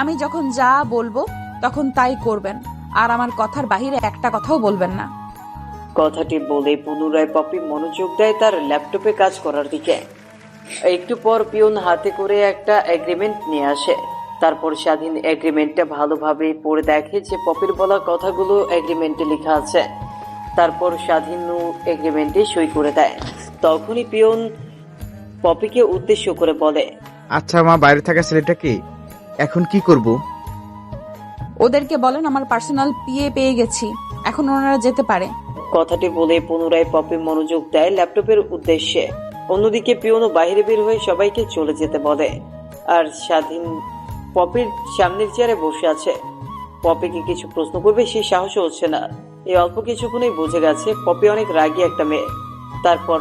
আমি যখন যা বলবো তখন তাই করবেন, আর আমার কথার বাইরে একটা কথাও বলবেন না। কথাটি বলে পুনরায় পপি মনোযোগ দেয় তার ল্যাপটপে কাজ করার দিকে। একটু পর পিয়ন হাতে করে একটা এগ্রিমেন্ট নিয়ে আসে। তারপর স্বাধীন এগ্রিমেন্টটা ভালোভাবে পড়ে দেখে যে পপির বলা কথাগুলো এগ্রিমেন্টে লেখা আছে। তারপর স্বাধীন এগ্রিমেন্টে সই করে দেয়। তখনই পিয়ন পপিকে উদ্দেশ্য করে বলে, আচ্ছা মা, বাইরে থাকা ছেলেটাকে এখন কি করব? ওদেরকে বলেন আমার পার্সোনাল পিএ পেয়ে গেছি, এখন ওনারা যেতে পারে। কথাটি বলে পুনরায় পপি মনোযোগ দেয় ল্যাপটপের উদ্দেশ্যে। অন্যদিকে পিয়নও বাইরে বের হয়ে সবাইকে চলে যেতে বলে। আর স্বাধীন পপির সামনের চেয়ারে বসে আছে। পপিকে কিছু প্রশ্ন করবে সেই সাহসও হচ্ছে না। এই অল্প কিছুক্ষণেই বুঝে গেছে পপি অনেক রাগী একটা মেয়ে। তারপর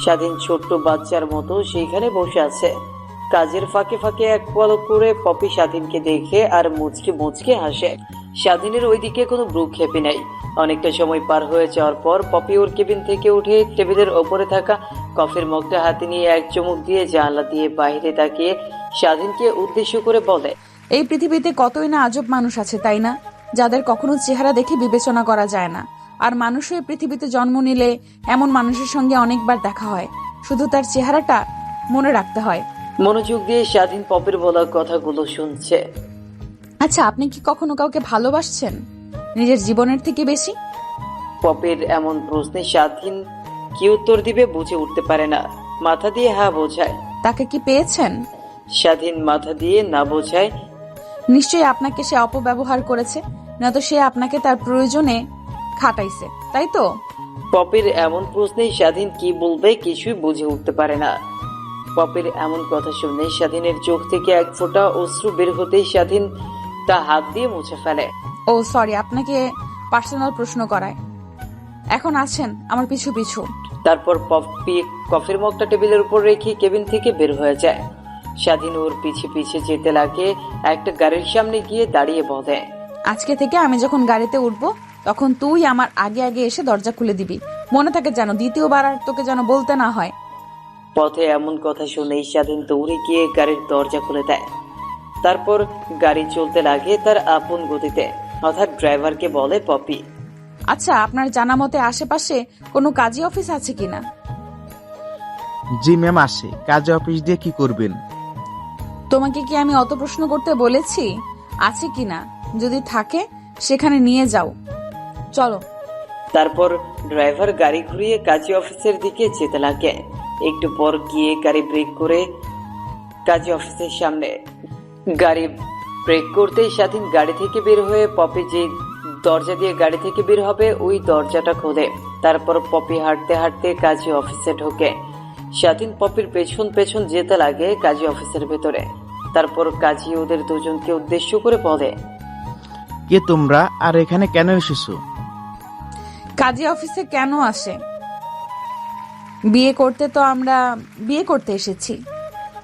স্বাধীন ছোট্ট বাচ্চার মতো সেইখানে বসে আছে। কাজের ফাঁকে ফাঁকে এক পলক করে পপি স্বাধীনকে দেখে আর মুচকি মুচকি হাসে। স্বাধীনের ওইদিকে কোনো ভ্রুক্ষেপই নাই। অনেকটা সময় পার হয়ে যাওয়ার পর পপি ওর কেবিন থেকে উঠে টেবিলের ওপরে থাকা কফির মগটা হাতে নিয়ে এক চুমুক দিয়ে জানলা দিয়ে বাইরে তাকিয়ে স্বাধীনকে উদ্দেশ্য করে বলে, এই পৃথিবীতে কতই না আজব মানুষ আছে, তাই না? যাদের কখনো চেহারা দেখে বিবেচনা করা যায় না। আর মানুষের পৃথিবীতে জন্ম নিলে এমন মানুষের সঙ্গে অনেকবার দেখা হয়, শুধু তার চেহারাটা মনে রাখতে হয়। মনোযোগ দিয়ে স্বাধীন পপির বলা কথাগুলো শুনছে। আচ্ছা, আপনি কি কখনো কাউকে ভালোবাসছেন নিজের জীবনের থেকে বেশি? পপির এমন প্রশ্নে স্বাধীন কি উত্তর দিবে বুঝে উঠতে পারে না। মাথা দিয়ে হ্যাঁ বোঝায়। তাকে কি পেয়েছেন? স্বাধীন মাথা দিয়ে না বোঝায়। নিশ্চয়ই আপনাকে সে অপব্যবহার করেছে, নয়তো সে আপনাকে তার প্রয়োজনে খাটাইছে, তাই তো? পপির এমন প্রশ্নে স্বাধীন কি বলবে কিছুই বুঝে উঠতে পারে না। পপির এমন কথা শুনে স্বাধীনের চোখ থেকে এক ফোঁটা অশ্রু বের হতেই স্বাধীন তা হাত দিয়ে মুছে ফেলে। ও সরি, আপনাকে পার্সোনাল প্রশ্ন করায়। এখন আছেন আমার পিছু পিছু। তারপর পপি কফির মগটা টেবিলের উপর রেখে কেবিন থেকে বের হয়ে যায়। স্বাধীন ওর পিছে পিছে যেতে লাগে। একটা গাড়ির সামনে গিয়ে দাঁড়িয়ে বলে, আজকে থেকে আমি যখন গাড়িতে উঠবো তখন তুই আমার আগে আগে এসে দরজা খুলে দিবি, মনে থাকে যেন দ্বিতীয়বার আর তোকে যেন বলতে না হয়। পথে এমন কথা শুনেই স্বাধীন দৌড়ে গিয়ে গাড়ির দরজা খুলে দেয়। তারপর গাড়ি চলতে লাগে তার আপন গতিতে। অর্থাৎ ড্রাইভারকে বলে পপি, আচ্ছা, আপনার জানা মতে আশেপাশে কোনো কাজী অফিস আছে কিনা? জি ম্যাম, আসে। কাজে অফিস দিয়ে কি করবেন? তোমাকে কি আমি অত প্রশ্ন করতে বলেছি আছে কিনা? যদি থাকে সেখানে নিয়ে যাও। চলো। তারপর ড্রাইভার গাড়ি ঘুরিয়ে কাজী অফিসের দিকে যেতে লাগে। একটু পর গিয়ে গাড়ি ব্রেক করে কাজী অফিসের সামনে। গাড়ি ব্রেক করতেই স্বাধীন গাড়ি থেকে বের হয়ে পপি যে দরজা দিয়ে গাড়ি থেকে বের হবে ওই দরজাটা খোলে। তারপর পপি হাঁটতে হাঁটতে কাজী অফিসে ঢোকে। স্বাধীন পপির পেছন পেছন যেতে লাগে কাজী অফিসের ভেতরে। তারপর কাজী ওদের দুজনকে উদ্দেশ্য করে বলে, কে তোমরা আর এখানে কেন এসেছো? কাজী অফিসে কেন আসে? বিয়ে করতে তো আমরা বিয়ে করতে এসেছি।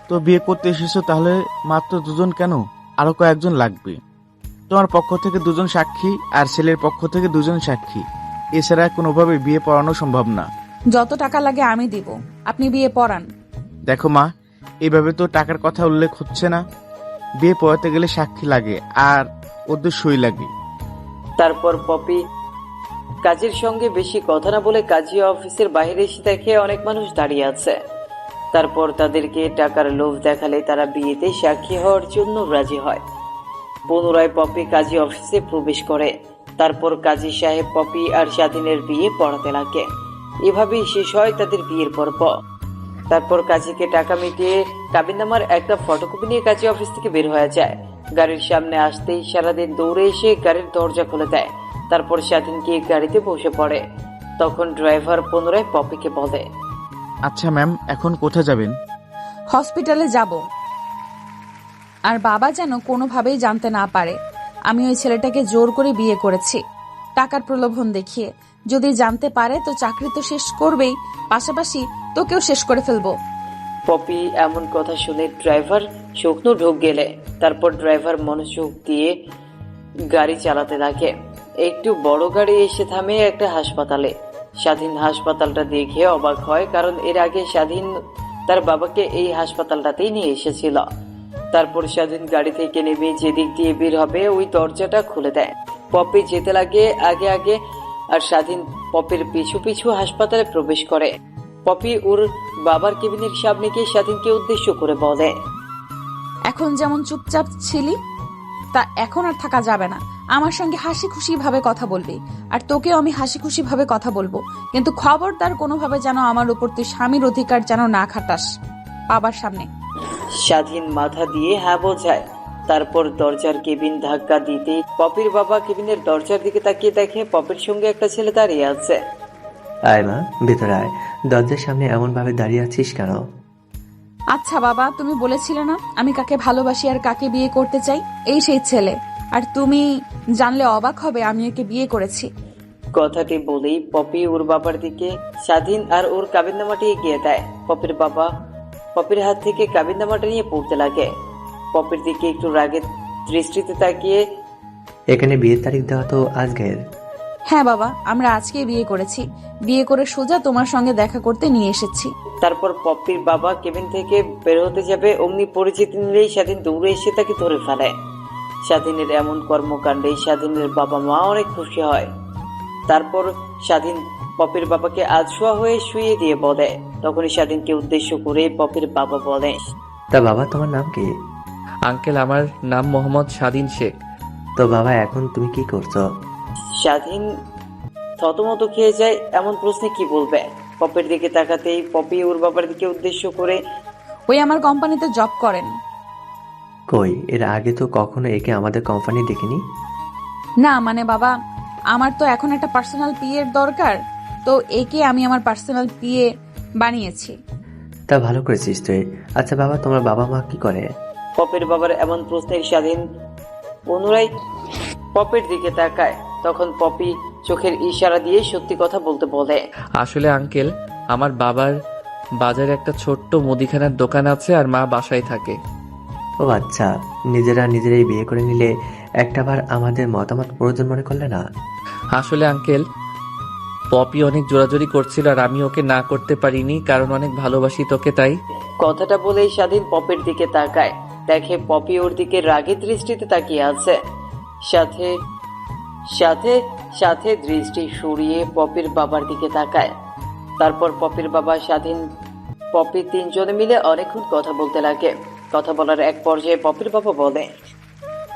তো বিয়ে করতে এসেছো, তাহলে মাত্র দুজন কেন? আরো কয়েকজন লাগবে। তোমার পক্ষ থেকে দুজন সাক্ষী আর ছেলের পক্ষ থেকে দুজন সাক্ষী, এছাড়া কোনোভাবে বিয়ে পড়ানো সম্ভব না। যত টাকা লাগে আমি দিব, আপনি বিয়ে পড়ান। দেখো মা, এইভাবে তো টাকার কথা উল্লেখ হচ্ছে না। বিয়ে পড়াতে গেলে সাক্ষী লাগে আর ওদের সই লাগে। তারপর পপি কাজীর সঙ্গে বেশি কথা না বলে কাজী অফিসের বাইরে এসে দেখে অনেক মানুষ দাঁড়িয়ে আছে। তারপর তাদেরকে টাকার লোভ দেখালে তারা বিয়েতে সাক্ষী হওয়ার জন্য রাজি হয়। পুনরায় পপি কাজী অফিসে প্রবেশ করে। তারপর কাজী সাহেব পপি আর স্বাধীনের বিয়ে পড়াতে লাগে। এভাবেই শেষ হয় তাদের বিয়ের পর্ব। তারপর কাজীকে টাকা মিটিয়ে কাবিননামার একটা ফটোকপি নিয়ে কাজী অফিস থেকে বের হয়ে যায়। গাড়ির সামনে আসতেই সারাদিন দৌড়ে এসে গাড়ির দরজা খুলে দেয়। তারপর স্বাধীন গিয়ে গাড়িতে বসে পড়ে। তখন ড্রাইভার পুনরায় পপিকে বলে, আচ্ছা ম্যাম, এখন কোথায় যাবেন? হসপিটালে যাব। আর বাবা যেন কোনোভাবেই জানতে না পারে আমি ওই ছেলেটাকে জোর করে বিয়ে করেছি, টাকার প্রলোভন দেখিয়ে। যদি জানতে পারে তো চাকরি তো শেষ করবেই, পাশাপাশি তোকেও শেষ করে ফেলবো। পপি এমন কথা শুনে ড্রাইভার শুকনো ঢোক গেলে। তারপর ড্রাইভার মনোযোগ দিয়ে গাড়ি চালাতে থাকে। একটু বড় গাড়ি এসে থামে একটা হাসপাতালে। স্বাধীন হাসপাতালটা দেখে অবাক হয়, কারণ এর আগে স্বাধীন তার বাবাকে এই হাসপাতালটাতেই নিয়ে এসেছিল। তারপর স্বাধীন গাড়ি থেকে নেমে যেদিক দিয়ে বের হবে ওই দরজাটা খুলে দেয়। পপি যেতে লাগে আগে আগে, আর স্বাধীন পপির পিছু পিছু হাসপাতালে প্রবেশ করে। পপি ওর বাবার কেবিনের সামনে গিয়ে স্বাধীনকে উদ্দেশ্য করে বলে, এখন যেমন চুপচাপ ছিলি তা এখন আর থাকা যাবে না। আমার সঙ্গে হাসি খুশি ভাবে কথা বলবি, আর তোকেও আমি হাসি খুশি ভাবে কথা বলবো। কিন্তু খবরদার কোনোভাবে যেন আমার উপর তুই স্বামীর অধিকার যেন না খাটাস বাবার সামনে। স্বাধীন মাথা দিয়ে হ্যাঁ বোঝায়। তারপর দরজার কেবিন ধাক্কা দিতে পপির বাবা কেবিনের দরজার দিকে তাকিয়ে দেখে পপির সঙ্গে একটা ছেলে দাঁড়িয়ে আছে। আয় মা, ভেতরে আয়। দরজার সামনে এমন ভাবে দাঁড়িয়ে আছিস কেন? আচ্ছা বাবা, তুমি বলেছিলে না আমি কাকে ভালোবাসি আর কাকে বিয়ে করতে চাই? এই সেই ছেলে। আর তুমি জানলে অবাক হবে আমি একে বিয়ে করেছি। কথাটি বলেই পপি ওর বাবার দিকে স্বাধীন আর ওর কাবিননামাটি এগিয়ে দেয়। পপির বাবা পপির হাত থেকে কাবিননামাটা নিয়ে পড়তে লাগে। পপির দিকে একটু রাগের দৃষ্টিতে তাকিয়ে, এখানে বিয়ের তারিখ দেওয়া তো আজকের। হ্যাঁ বাবা, আমরা আজকে বিয়ে করেছি। বিয়ে করে সোজা তোমার সঙ্গে দেখা করতে নিয়ে এসেছি। তারপর পপির বাবা কেবিন থেকে বের হতে যাবে, অমনি পরিচিতি নিলেই স্বাধীন দৌড়ে এসে তাকে ধরে ফেলে। স্বাধীনের এমন কর্মকাণ্ডে স্বাধীনের বাবা মা অনেক খুশি হয়। তারপর স্বাধীন পপির বাবাকে আধশোয়া হয়ে শুয়ে দিয়ে বলে। তখনই স্বাধীনকে উদ্দেশ্য করে পপির বাবা বলে, তা বাবা, তোমার নাম কি? আঙ্কেল, আমার নাম মোহাম্মদ স্বাধীন শেখ। তো বাবা, এখন তুমি কি করছো? স্বাধীন থতমত খেয়ে যায়। এমন প্রশ্নে কি বলবে? পপির দিকে তাকাতেই পপি ওর বাবার দিকে উদ্দেশ্য করে, ওই আমার কোম্পানিতে জব করেন। কই, এর আগে তো কখনো একে আমাদের কোম্পানি দেখিনি। না মানে বাবা, আমার তো এখন একটা পার্সোনাল পিএ এর দরকার, তো একে আমি আমার পার্সোনাল পিএ বানিয়েছি। তা ভালো করেছিস তুই। আচ্ছা বাবা, তোমার বাবা মা কি করে? পপির বাবার এমন প্রশ্নের স্বাধীন পুনরায় পপির দিকে তাকায়। তখন পপি চোখের ইশারা দিয়ে সত্যি কথা বলতে বলে, আসলে আঙ্কেল, আমার বাবার বাজারে একটা ছোট্ট মুদিখানার দোকান আছে আর মা বাসায় থাকে। ও আচ্ছা, নিজেরাই বিয়ে করে নিলে একটাবার আমাদের মতামত প্রয়োজন মনে করলে না? আসলে আঙ্কেল, পপি অনেক জোরাজোরি করছিল আর আমি ওকে না করতে পারিনি, কারণ অনেক ভালোবাসি তোকে, তাই। কথাটা বলেই স্বাধীন পপির দিকে তাকায়। দেখে পপি ওর দিকে রাগের দৃষ্টিতে তাকিয়ে আছে। সাথে সাথে সাথে দৃষ্টি সরিয়ে পপির বাবার দিকে তাকায়। তারপর পপির বাবা স্বাধীন পপি তিনজনে মিলে অনেকক্ষণ কথা বলতে লাগে। কথা বলার এক পর্যায়ে পপির বাবা বলে,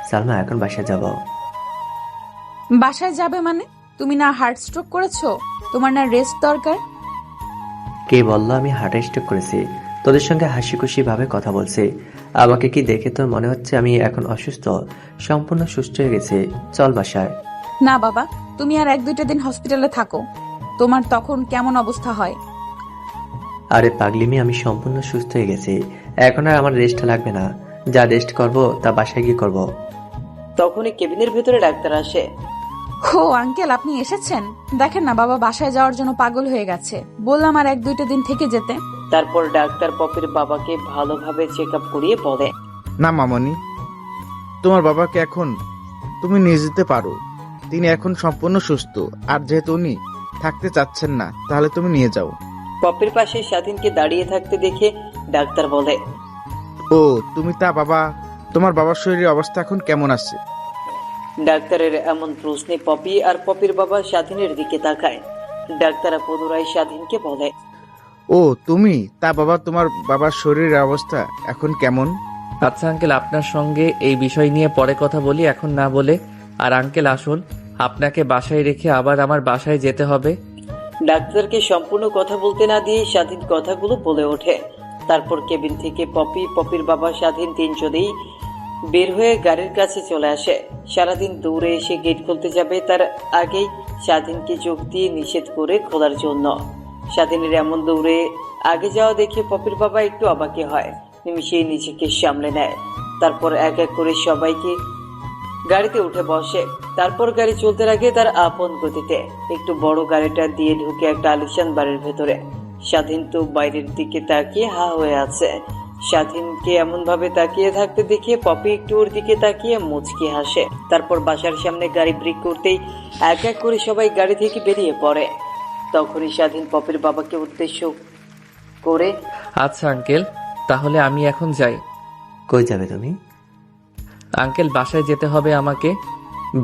সালমা, এখন বাসায় যাব। বাসায় যাবে মানে? তুমি না হার্ট স্ট্রোক করেছো? তোমার না রেস্ট দরকার? কে বললো আমি হার্ট স্ট্রোক করেছি? তোদের সঙ্গে হাসি খুশি ভাবে কথা বলছি। আমাকে কি দেখে তোর মনে হচ্ছে আমি এখন অসুস্থ? সম্পূর্ণ সুস্থ হয়ে গেছি। চল বাসায়। না বাবা, তুমি আর 1-2টা দিন হসপিটালে থাকো। তোমার তখন কেমন অবস্থা হয়? আরে পাগলিমি, আমি সম্পূর্ণ সুস্থ হয়ে গেছি। এখন আর আমার রেস্ট লাগবে না। যা রেস্ট করব তা বাসায় গিয়ে করব। তখনই কেবিনের ভেতরে ডাক্তার আসে। ও আঙ্কেল, আপনি এসেছেন? দেখেন না, বাবা বাসায় যাওয়ার জন্য পাগল হয়ে গেছে। বললাম আর 1-2টা দিন থেকে যেতে। তারপর ডাক্তার পপির বাবাকে ভালোভাবে চেক আপ করিয়ে বলে, না মামনি, তোমার বাবাকে এখন তুমি নিয়ে যেতে পারো। তিনি এখন সম্পূর্ণ সুস্থ। আর যেহেতু উনি থাকতে চাচ্ছেন না, তাহলে তুমি নিয়ে যাও। পপির পাশে স্বাধীনকে দাঁড়িয়ে থাকতে দেখে ডাক্তার বলে, ও তুমি তা বাবা, তোমার বাবার শরীরের অবস্থা এখন কেমন আছে? ডাক্তারের এমন প্রশ্নে পপি আর পপির বাবা স্বাধীনের দিকে তাকায়। ডাক্তার পুনরায় স্বাধীনকে বলে, ও তুমি তা বাবা, তোমার বাবার শরীরের অবস্থা এখন কেমন? আচ্ছা আঙ্কেল, আপনার সঙ্গে এই বিষয় নিয়ে পরে কথা বলি, এখন না বলে। আর আঙ্কেল আসুন, আপনাকে বাসায় রেখে আবার আমার বাসায় যেতে হবে। ডাক্তারকে সম্পূর্ণ কথা বলতে না দিয়ে স্বাধীন কথাগুলো বলে ওঠে। তারপর কেবিন থেকে পপি, পপির বাবা, স্বাধীন তিনজনেই বের হয়ে গাড়ির কাছে চলে আসে। সারাদিন দৌড়ে এসে গেট খুলতে যাবে, তার আগেই স্বাধীনকে চোখ দিয়ে নিষেধ করে খোলার জন্য। স্বাধীনের এমন দৌড়ে আগে যাওয়া দেখে পপির বাবা একটু অবাকে হয়। নিমিষেই নিজেকে সামলে নেয়। তারপর এক এক করে সবাইকে গাড়িতে উঠে বসে। তারপর গাড়ি চলতে লাগে তার আপন গতিতে। একটু বড় গাড়িটা দিয়ে ঢুকে একটা আলিশান বাড়ির ভেতরে। স্বাধীন তো বাইরের দিকে তাকিয়ে হা হয়ে আছে। স্বাধীনকে এমন ভাবে তাকিয়ে থাকতে দেখে পপি একটু ওর দিকে তাকিয়ে মুচকি হাসে। তারপর বাসার সামনে গাড়ি ব্রেক করতেই এক এক করে সবাই গাড়ি থেকে বেরিয়ে পড়ে। তখনই স্বাধীন পপির বাবাকে উদ্দেশ্য করে, আচ্ছা আঙ্কেল, তাহলে আমি এখন যাই। কই যাবে তুমি? আঙ্কেল, বাসায় যেতে হবে আমাকে।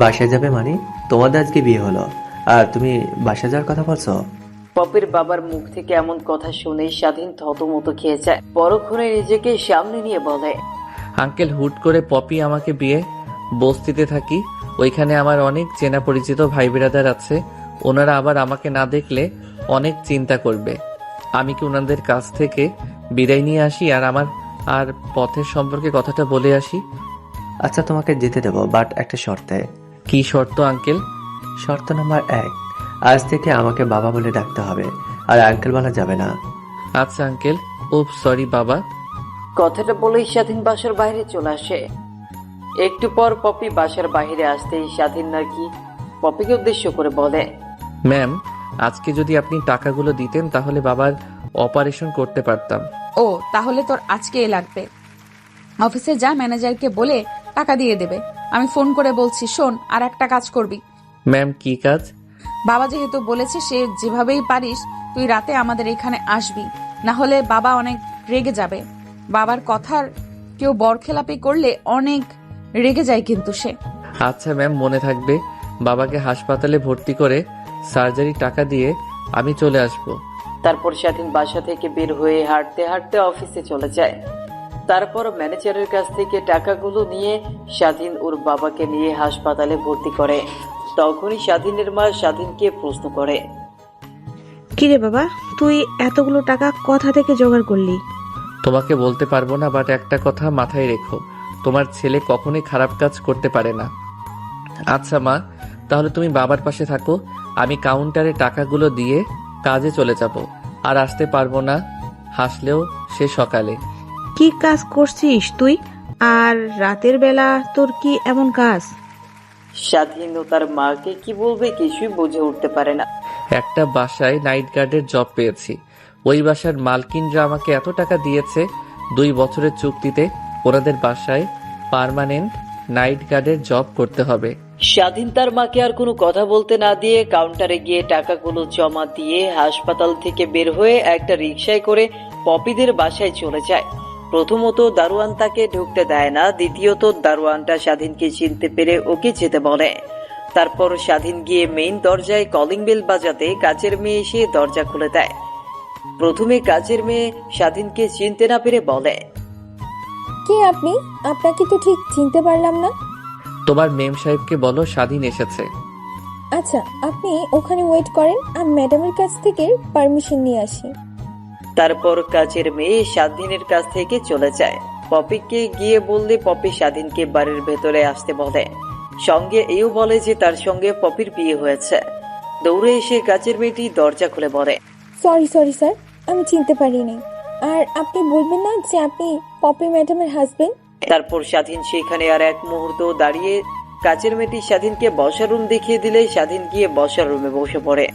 বাসায় যাবে মানে? তোমাদের আজকে বিয়ে হলো আর তুমি বাসায় যাওয়ার কথা বলছো? পপির বাবার মুখ থেকে এমন কথা শুনে স্বাধীন থতমত খেয়ে যায়। পরক্ষণে নিজেকে সামনে নিয়ে বলে, আঙ্কেল, হুট করে পপি আমাকে বিয়ে। বস্তিতে থাকি, ওইখানে আমার অনেক চেনা পরিচিত ভাই বিরাদার আছে। ওনারা আবার আমাকে না দেখলে অনেক চিন্তা করবে। আমি কি ওনাদের কাছ থেকে বিদায় নিয়ে আসি আর পথের সম্পর্কে কথাটা বলে আসি? আচ্ছা তোমাকে যেতে দেবো, বাট একটা শর্তে। কি শর্ত আঙ্কেল? শর্ত নাম্বার 1, আজ থেকে আমাকে বাবা বলে ডাকতে হবে, আর আঙ্কেল বলা যাবে না। আচ্ছা আঙ্কেল। ও সরি বাবা। কথাটা বলেই স্বাধীন বাসার বাইরে চলে আসে। একটু পর পপি বাসার বাইরে আসতেই স্বাধীন নাকি পপিকে উদ্দেশ্য করে বলে, ম্যাম, আজকে যদি আপনি টাকাগুলো দিতেন তাহলে বাবার অপারেশন করতে পারতাম। ও তাহলে তোর আজকে লাগবে। অফিসে যা, ম্যানেজারকে বলে টাকা দিয়ে দেবে। আমি ফোন করে বলছি। শোন, আর একটা কাজ করবি। ম্যাম, কি কাজ? বাবা যেহেতু বলেছে, সে যেভাবেই পারিস তুই রাতে আমাদের এখানে আসবি, না হলে বাবা অনেক রেগে যাবে। বাবার কথার কেউ বরখেলাপি করলে অনেক রেগে যায় কিন্তু সে। আচ্ছা ম্যাম, মনে থাকবে। বাবাকে হাসপাতালে ভর্তি করে সার্জারি টাকা দিয়ে আমি চলে আসব। তারপর স্বাধীন বাসা থেকে বের হয়ে হাঁটতে হাঁটতে অফিসে চলে যায়। তারপর ম্যানেজারের কাছ থেকে টাকাগুলো নিয়ে স্বাধীন ওর বাবাকে নিয়ে হাসপাতালে ভর্তি করে। তখনই স্বাধীনের মা স্বাধীনকে প্রশ্ন করে, কিরে বাবা, তুই এতগুলো টাকা কোথা থেকে জোগাড় করলি? তোমাকে বলতে পারবো না, বাট একটা কথা মাথায় রেখো, তোমার ছেলে কখনোই খারাপ কাজ করতে পারে না। আচ্ছা মা, তাহলে তুমি বাবার পাশে থাকো, আমি কাউন্টারে টাকাগুলো দিয়ে কাজে চলে যাব। আর আসতে পারবো না, হাসলেও সে সকালে। কি কাজ করছিস তুই? আর রাতের বেলা তোর কি এমন কাজ? স্বাধীন ও তার মাকে কি বলবে কিছুই বুঝে উঠতে পারে না। একটা বাসায় নাইট গার্ডের জব পেয়েছি। ওই বাসার মালকিনরা আমাকে এত টাকা দিয়েছে, 2 বছরের চুক্তিতে ওনাদের বাসায় পার্মানেন্ট নাইট গার্ডের জব করতে হবে। স্বাধীন তার মাকে আর কোনো কথা বলতে না দিয়ে কাউন্টারে গিয়ে টাকাগুলো জমা দিয়ে হাসপাতাল থেকে বের হয়ে একটা রিকশায় করে পপিদের বাসায় চলে যায়। প্রথমত দারোয়ান তাকে ঢুকতে দেয় না, দ্বিতীয়ত দারোয়ানটা স্বাধীনকে চিনতে পেরে ওকে যেতে বলে। তারপর স্বাধীন গিয়ে মেইন দরজায় কলিং বেল বাজাতে কাজের মেয়ে এসে দরজা খুলে দেয়। প্রথমে কাজের মেয়ে স্বাধীনকে চিনতে না পেরে বলে, কে আপনি? আপনাকে তো ঠিক চিনতে পারলাম না। তোমার মেম সাহেবকে বলো স্বাধীন এসেছে। আচ্ছা, আপনি ওখানে ওয়েট করেন, আমি ম্যাডামের কাছ থেকে পারমিশন নিয়ে আসি। তারপর কাজের মেয়ে স্বাধীনের কাছ থেকে চলে যায়। পপিকে গিয়ে বললে পপি স্বাধীনকে বাড়ির ভেতরে আসতে বলে, সঙ্গে এও বলে যে তার সঙ্গে পপির বিয়ে হয়েছে। দৌড়ে এসে কাজের মেয়েটি দরজা খুলে বলে, সরি স্যার, আমি চিনতে পারিনি। আর আপনি বলবেন না যে আপনি পপি ম্যাডামের হাজবেন্ড? তারপর স্বাধীন সেখানে আর এক মুহূর্ত দাঁড়িয়ে কাজের মেয়েটি স্বাধীনকে বসার রুম দেখিয়ে দিলে স্বাধীন গিয়ে বসার রুমে বসে পড়ে।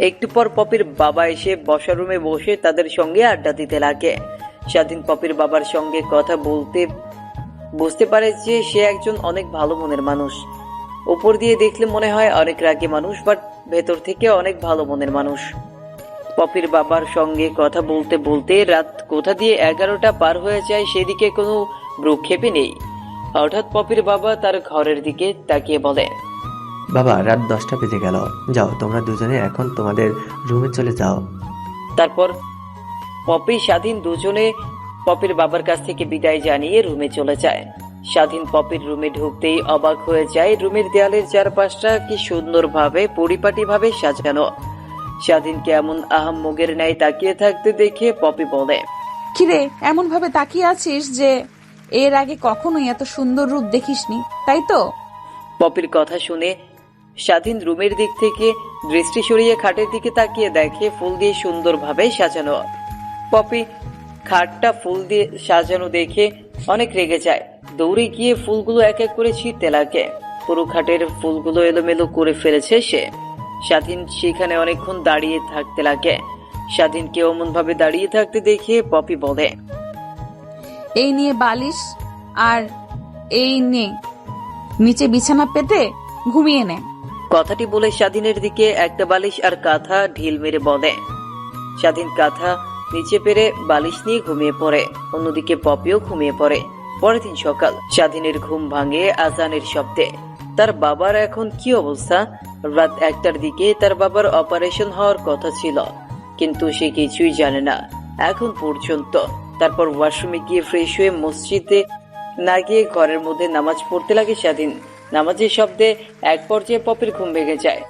একটু পর পপির বাবা এসে বসার রুমে বসে তাদের সঙ্গে আড্ডা দিতে লাগে। স্বাধীন পপির বাবার সঙ্গে কথা বলতে বুঝতে পারে যে সে একজন অনেক ভালো মনের মানুষ। উপর দিয়ে দেখলে মনে হয় অনেক রাগী মানুষ, বাট ভেতর থেকে অনেক ভালো মনের মানুষ। পপির বাবার সঙ্গে কথা বলতে বলতে রাত কোথা দিয়ে 11টা পার হয়ে যায়, সেদিকে কোনো ভ্রুক্ষেপই নেই। হঠাৎ পপির বাবা তার ঘরের দিকে তাকিয়ে বলে, বাবা রাত 10টা বেজে গেল, যাও তোমরা দুজনে এখন তোমাদের রুমে চলে যাও। তারপর পপি স্বাধীন দুজনে পপির বাবার কাছ থেকে বিদায় জানিয়ে রুমে চলে যায়। স্বাধীন পপির রুমে ঢুকতেই অবাক হয়ে যায়। রুমের দেয়ালের চারপাশটা কি সুন্দরভাবে পরিপাটিভাবে সাজানো। স্বাধীনকে এমন আহাম্মগের ন্যায় তাকিয়ে থাকতে দেখে পপি বলে, কিরে, এমন ভাবে তাকিয়ে আছিস যে এর আগে কখনোই এত সুন্দর রূপ দেখিসনি, তাই তো? পপির কথা শুনে স্বাধীন রুমের দিক থেকে দৃষ্টি সরিয়ে খাটের দিকে তাকিয়ে দেখে ফুল দিয়ে সুন্দরভাবে সাজানো। পপি খাটটা ফুল দিয়ে সাজানো দেখে অনেক রেগে যায়। দৌড়ে গিয়ে ফুলগুলো এক এক করে ছিঁড়তে লাগে। পুরো খাটের ফুলগুলো এলোমেলো করে ফেলেছে সে। স্বাধীন সেখানে অনেকক্ষণ দাঁড়িয়ে থাকতে লাগে। স্বাধীনকে অমন ভাবে দাঁড়িয়ে থাকতে দেখে পপি বলে, এই নিয়ে বালিশ আর এই নে নিচে বিছানা পেতে ঘুমিয়ে নে। কথাটি বলে স্বাধীনের দিকে একটা বালিশ আর কাঁথা ঢিল মেরে বলে। স্বাধীন কাঁথা নিচে পেরে বালিশ নিয়ে ঘুমিয়ে পড়ে। অন্যদিকে পপিও ঘুমিয়ে পড়ে। পরের দিন সকাল, স্বাধীনের ঘুম ভাঙে আজানের শব্দে। তার বাবার এখন কি অবস্থা? রাত 1টার দিকে তার বাবার অপারেশন হওয়ার কথা ছিল, কিন্তু সে কিছুই জানে না এখন পর্যন্ত। তারপর ওয়াশরুমে গিয়ে ফ্রেশ হয়ে মসজিদে না গিয়ে ঘরের মধ্যে নামাজ পড়তে লাগে স্বাধীন। নামাজের শব্দে এক পর্যায়ে পপির ঘুম ভেঙে যায়।